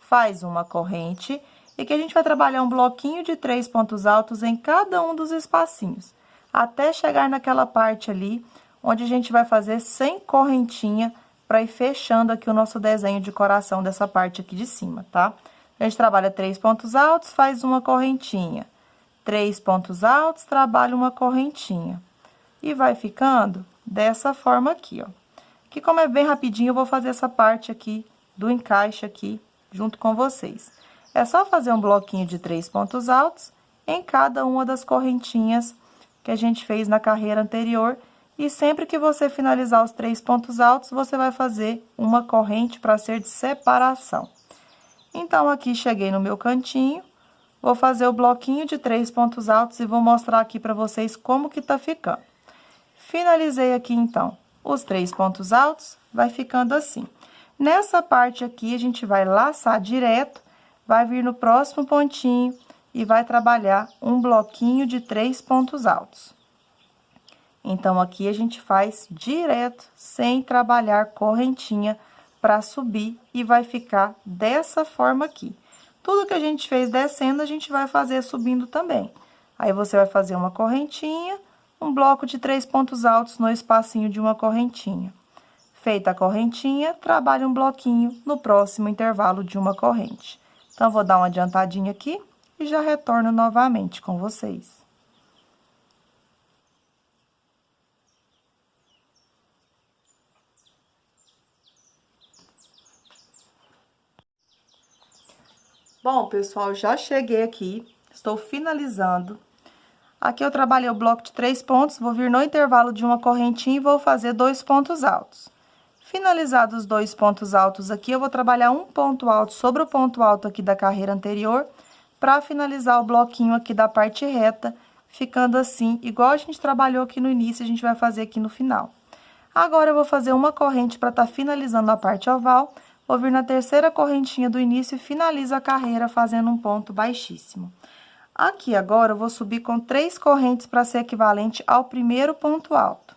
Faz uma corrente e aqui a gente vai trabalhar um bloquinho de 3 pontos altos em cada um dos espacinhos, até chegar naquela parte ali, onde a gente vai fazer sem correntinha, para ir fechando aqui o nosso desenho de coração dessa parte aqui de cima, tá? A gente trabalha 3 pontos altos, faz uma correntinha. 3 pontos altos, trabalha uma correntinha. E vai ficando dessa forma aqui, ó. Que como é bem rapidinho, eu vou fazer essa parte aqui do encaixe aqui, junto com vocês. É só fazer um bloquinho de 3 pontos altos em cada uma das correntinhas que a gente fez na carreira anterior. E sempre que você finalizar os 3 pontos altos, você vai fazer uma corrente para ser de separação. Então, aqui cheguei no meu cantinho, vou fazer o bloquinho de 3 pontos altos e vou mostrar aqui para vocês como que tá ficando. Finalizei aqui, então, os 3 pontos altos, vai ficando assim. Nessa parte aqui, a gente vai laçar direto, vai vir no próximo pontinho e vai trabalhar um bloquinho de 3 pontos altos. Então, aqui a gente faz direto, sem trabalhar correntinha, para subir e vai ficar dessa forma aqui. Tudo que a gente fez descendo, a gente vai fazer subindo também. Aí, você vai fazer uma correntinha, um bloco de 3 pontos altos no espacinho de uma correntinha. Feita a correntinha, trabalha um bloquinho no próximo intervalo de uma corrente. Então, vou dar uma adiantadinha aqui e já retorno novamente com vocês. Bom, pessoal, já cheguei aqui, estou finalizando. Aqui eu trabalhei o bloco de 3 pontos, vou vir no intervalo de uma correntinha e vou fazer 2 pontos altos. Finalizados os 2 pontos altos aqui, eu vou trabalhar um ponto alto sobre o ponto alto aqui da carreira anterior, para finalizar o bloquinho aqui da parte reta, ficando assim, igual a gente trabalhou aqui no início, a gente vai fazer aqui no final. Agora, eu vou fazer uma corrente para estar finalizando a parte oval, vou vir na terceira correntinha do início e finalizo a carreira fazendo um ponto baixíssimo. Aqui, agora, eu vou subir com 3 correntes para ser equivalente ao primeiro ponto alto.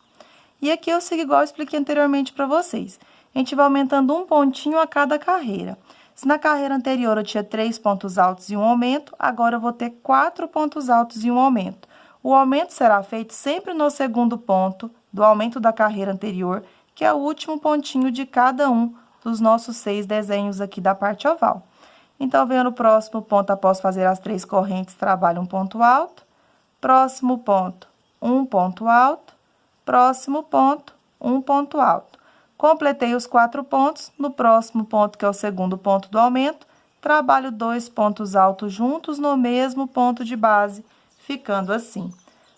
E aqui eu sigo igual eu expliquei anteriormente para vocês. A gente vai aumentando um pontinho a cada carreira. Se na carreira anterior eu tinha 3 pontos altos e um aumento, agora eu vou ter 4 pontos altos e um aumento. O aumento será feito sempre no segundo ponto do aumento da carreira anterior, que é o último pontinho de cada um dos nossos 6 desenhos aqui da parte oval. Então, venho no próximo ponto, após fazer as 3 correntes, trabalho um ponto alto. Próximo ponto, um ponto alto. Próximo ponto, um ponto alto. Completei os 4 pontos, no próximo ponto, que é o segundo ponto do aumento, trabalho 2 pontos altos juntos no mesmo ponto de base, ficando assim.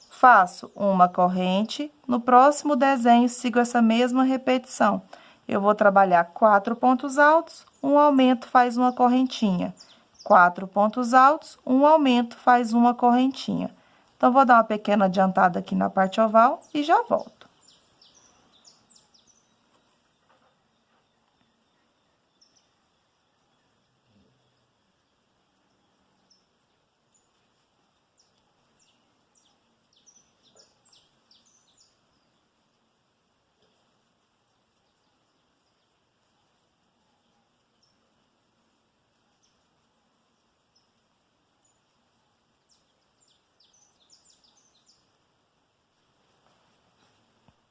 Faço uma corrente, no próximo desenho sigo essa mesma repetição. Eu vou trabalhar 4 pontos altos, um aumento faz uma correntinha. 4 pontos altos, um aumento faz uma correntinha. Então, vou dar uma pequena adiantada aqui na parte oval e já volto.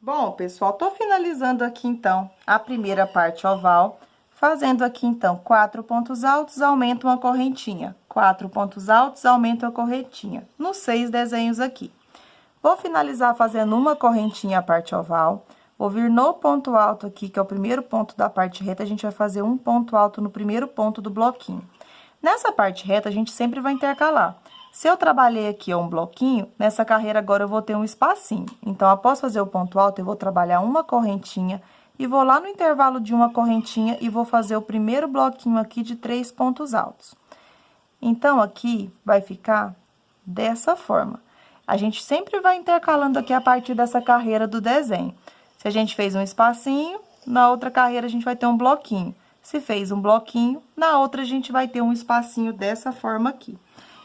Bom, pessoal, tô finalizando aqui, então, a primeira parte oval, fazendo aqui, então, 4 pontos altos, aumento uma correntinha. 4 pontos altos, aumento a correntinha, nos 6 desenhos aqui. Vou finalizar fazendo uma correntinha a parte oval, vou vir no ponto alto aqui, que é o primeiro ponto da parte reta, a gente vai fazer um ponto alto no primeiro ponto do bloquinho. Nessa parte reta, a gente sempre vai intercalar. Se eu trabalhei aqui um bloquinho, nessa carreira agora eu vou ter um espacinho. Então, após fazer o ponto alto, eu vou trabalhar uma correntinha e vou lá no intervalo de uma correntinha e vou fazer o primeiro bloquinho aqui de 3 pontos altos. Então, aqui vai ficar dessa forma. A gente sempre vai intercalando aqui a partir dessa carreira do desenho. Se a gente fez um espacinho, na outra carreira a gente vai ter um bloquinho. Se fez um bloquinho, na outra a gente vai ter um espacinho dessa forma aqui.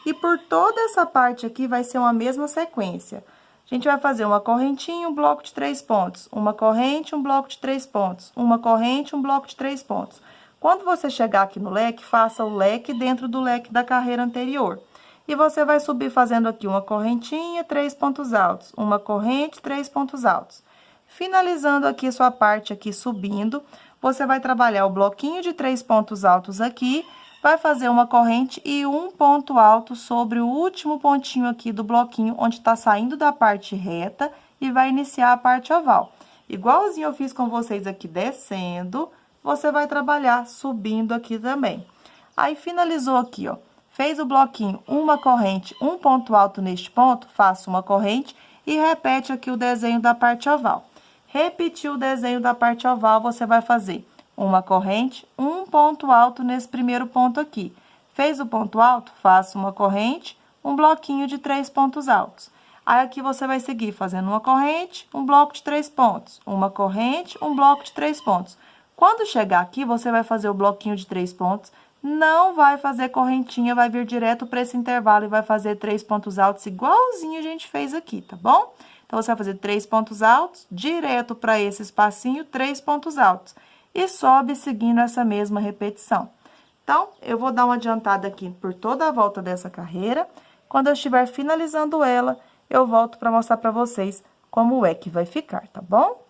E por toda essa parte aqui vai ser uma mesma sequência. A gente vai fazer uma correntinha, um bloco de 3 pontos. Uma corrente, um bloco de 3 pontos. Uma corrente, um bloco de 3 pontos. Quando você chegar aqui no leque, faça o leque dentro do leque da carreira anterior. E você vai subir fazendo aqui uma correntinha, 3 pontos altos. Uma corrente, 3 pontos altos. Finalizando aqui sua parte aqui subindo, você vai trabalhar o bloquinho de 3 pontos altos aqui, vai fazer uma corrente e um ponto alto sobre o último pontinho aqui do bloquinho, onde está saindo da parte reta e vai iniciar a parte oval. Igualzinho eu fiz com vocês aqui descendo, você vai trabalhar subindo aqui também. Aí, finalizou aqui, ó, fez o bloquinho, uma corrente, um ponto alto neste ponto, faça uma corrente e repete aqui o desenho da parte oval. Repetiu o desenho da parte oval, você vai fazer uma corrente, um ponto alto nesse primeiro ponto aqui. Fez o ponto alto? Faça uma corrente, um bloquinho de 3 pontos altos. Aí, aqui você vai seguir fazendo uma corrente, um bloco de 3 pontos. Uma corrente, um bloco de 3 pontos. Quando chegar aqui, você vai fazer o bloquinho de 3 pontos, não vai fazer correntinha, vai vir direto para esse intervalo e vai fazer 3 pontos altos, igualzinho a gente fez aqui, tá bom? Então, você vai fazer 3 pontos altos, direto para esse espacinho, 3 pontos altos. E sobe seguindo essa mesma repetição. Então, eu vou dar uma adiantada aqui por toda a volta dessa carreira. Quando eu estiver finalizando ela, eu volto para mostrar para vocês como é que vai ficar, tá bom?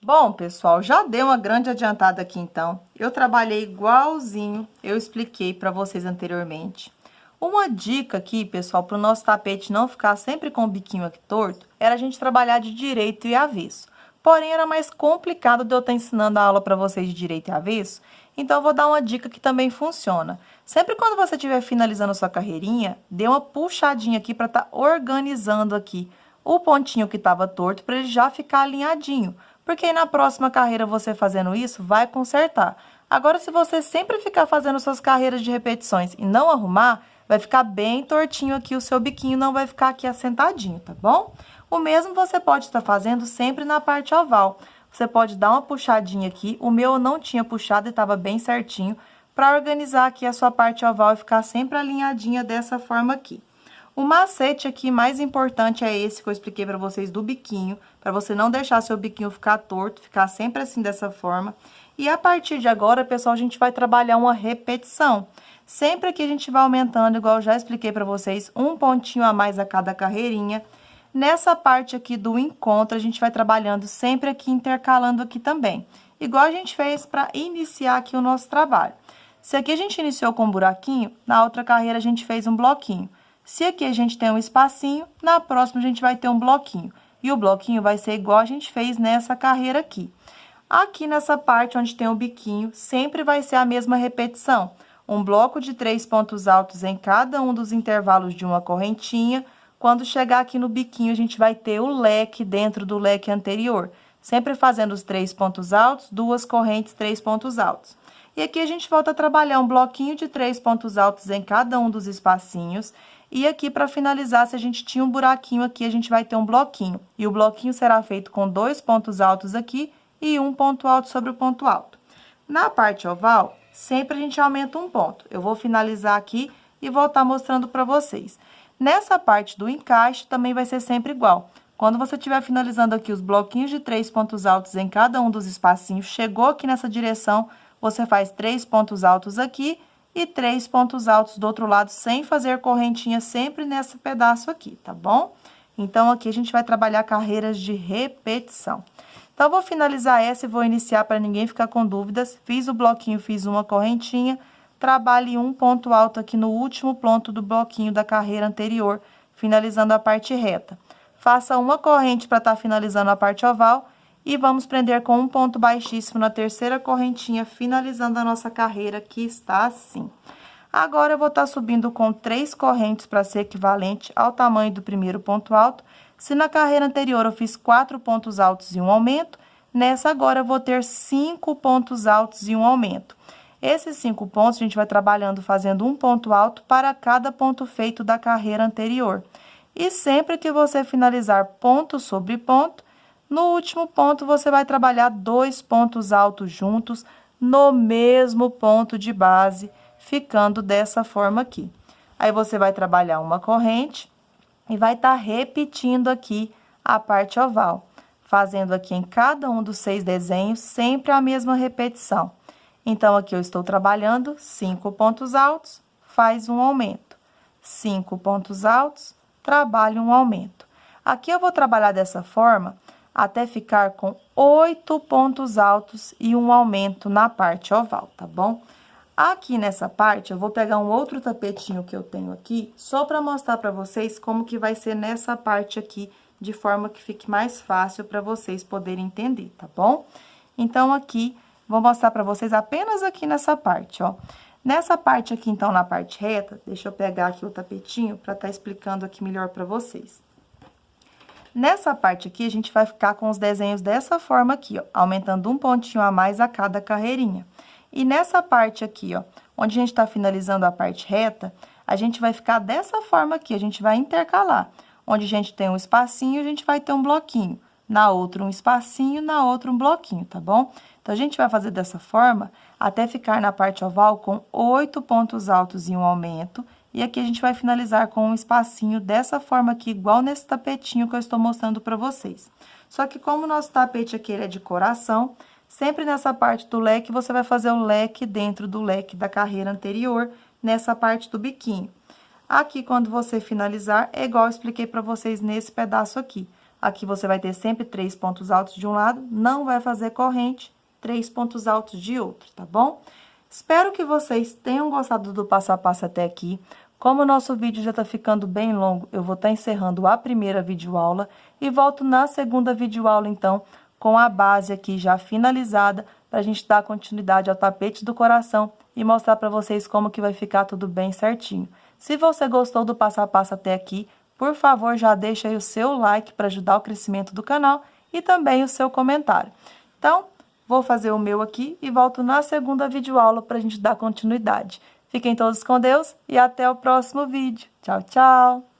Bom, pessoal, já deu uma grande adiantada aqui, então. Eu trabalhei igualzinho eu expliquei para vocês anteriormente. Uma dica aqui, pessoal, para o nosso tapete não ficar sempre com o biquinho aqui torto, era a gente trabalhar de direito e avesso. Porém, era mais complicado de eu estar ensinando a aula para vocês de direito e avesso, então eu vou dar uma dica que também funciona. Sempre quando você estiver finalizando a sua carreirinha, dê uma puxadinha aqui para estar organizando aqui o pontinho que estava torto para ele já ficar alinhadinho. Porque aí na próxima carreira você fazendo isso, vai consertar. Agora, se você sempre ficar fazendo suas carreiras de repetições e não arrumar, vai ficar bem tortinho aqui o seu biquinho, não vai ficar aqui assentadinho, tá bom? O mesmo você pode estar fazendo sempre na parte oval. Você pode dar uma puxadinha aqui, o meu eu não tinha puxado e estava bem certinho, para organizar aqui a sua parte oval e ficar sempre alinhadinha dessa forma aqui. O macete aqui mais importante é esse que eu expliquei para vocês do biquinho, para você não deixar seu biquinho ficar torto, ficar sempre assim dessa forma. E a partir de agora, pessoal, a gente vai trabalhar uma repetição. Sempre que a gente vai aumentando, igual eu já expliquei para vocês, um pontinho a mais a cada carreirinha. Nessa parte aqui do encontro, a gente vai trabalhando sempre aqui, intercalando aqui também. Igual a gente fez para iniciar aqui o nosso trabalho. Se aqui a gente iniciou com um buraquinho, na outra carreira a gente fez um bloquinho. Se aqui a gente tem um espacinho, na próxima a gente vai ter um bloquinho. E o bloquinho vai ser igual a gente fez nessa carreira aqui. Aqui nessa parte onde tem o biquinho, sempre vai ser a mesma repetição. Um bloco de 3 pontos altos em cada um dos intervalos de uma correntinha. Quando chegar aqui no biquinho, a gente vai ter o leque dentro do leque anterior. Sempre fazendo os 3 pontos altos, 2 correntes, 3 pontos altos. E aqui a gente volta a trabalhar um bloquinho de 3 pontos altos em cada um dos espacinhos. E aqui, para finalizar, se a gente tinha um buraquinho aqui, a gente vai ter um bloquinho. E o bloquinho será feito com 2 pontos altos aqui e um ponto alto sobre o ponto alto. Na parte oval, sempre a gente aumenta um ponto. Eu vou finalizar aqui e vou estar mostrando para vocês. Nessa parte do encaixe, também vai ser sempre igual. Quando você estiver finalizando aqui os bloquinhos de 3 pontos altos em cada um dos espacinhos, chegou aqui nessa direção, você faz 3 pontos altos aqui e 3 pontos altos do outro lado, sem fazer correntinha, sempre nesse pedaço aqui, tá bom? Então, aqui a gente vai trabalhar carreiras de repetição. Então, eu vou finalizar essa e vou iniciar para ninguém ficar com dúvidas. Fiz o bloquinho, fiz uma correntinha, trabalhe um ponto alto aqui no último ponto do bloquinho da carreira anterior, finalizando a parte reta. Faça uma corrente para estar finalizando a parte oval e vamos prender com um ponto baixíssimo na terceira correntinha, finalizando a nossa carreira, que está assim. Agora, eu vou estar subindo com 3 correntes para ser equivalente ao tamanho do primeiro ponto alto. Se na carreira anterior eu fiz 4 pontos altos e um aumento, nessa agora eu vou ter 5 pontos altos e um aumento. Esses 5 pontos a gente vai trabalhando fazendo um ponto alto para cada ponto feito da carreira anterior. E sempre que você finalizar ponto sobre ponto, no último ponto, você vai trabalhar 2 pontos altos juntos no mesmo ponto de base, ficando dessa forma aqui. Aí, você vai trabalhar uma corrente e vai estar repetindo aqui a parte oval, fazendo aqui em cada um dos 6 desenhos sempre a mesma repetição. Então, aqui eu estou trabalhando 5 pontos altos, faz um aumento. 5 pontos altos, trabalho um aumento. Aqui eu vou trabalhar dessa forma até ficar com 8 pontos altos e um aumento na parte oval, tá bom? Aqui nessa parte, eu vou pegar um outro tapetinho que eu tenho aqui, só para mostrar para vocês como que vai ser nessa parte aqui, de forma que fique mais fácil para vocês poderem entender, tá bom? Então, aqui, vou mostrar para vocês apenas aqui nessa parte, ó. Nessa parte aqui, então, na parte reta, deixa eu pegar aqui o tapetinho para estar explicando aqui melhor para vocês. Nessa parte aqui, a gente vai ficar com os desenhos dessa forma aqui, ó, aumentando um pontinho a mais a cada carreirinha. E nessa parte aqui, ó, onde a gente tá finalizando a parte reta, a gente vai ficar dessa forma aqui, a gente vai intercalar. Onde a gente tem um espacinho, a gente vai ter um bloquinho. Na outra, um espacinho, na outra, um bloquinho, tá bom? Então, a gente vai fazer dessa forma até ficar na parte oval com 8 pontos altos e um aumento. E aqui a gente vai finalizar com um espacinho dessa forma aqui, igual nesse tapetinho que eu estou mostrando para vocês. Só que como o nosso tapete aqui ele é de coração, sempre nessa parte do leque, você vai fazer o leque dentro do leque da carreira anterior, nessa parte do biquinho. Aqui, quando você finalizar, é igual eu expliquei para vocês nesse pedaço aqui. Aqui você vai ter sempre 3 pontos altos de um lado, não vai fazer corrente, 3 pontos altos de outro, tá bom? Espero que vocês tenham gostado do passo a passo até aqui. Como o nosso vídeo já tá ficando bem longo, eu vou estar encerrando a primeira videoaula e volto na segunda videoaula, então, com a base aqui já finalizada, pra gente dar continuidade ao tapete do coração e mostrar pra vocês como que vai ficar tudo bem certinho. Se você gostou do passo a passo até aqui, por favor, já deixa aí o seu like para ajudar o crescimento do canal e também o seu comentário. Então, vou fazer o meu aqui e volto na segunda videoaula para a gente dar continuidade. Fiquem todos com Deus e até o próximo vídeo. Tchau, tchau!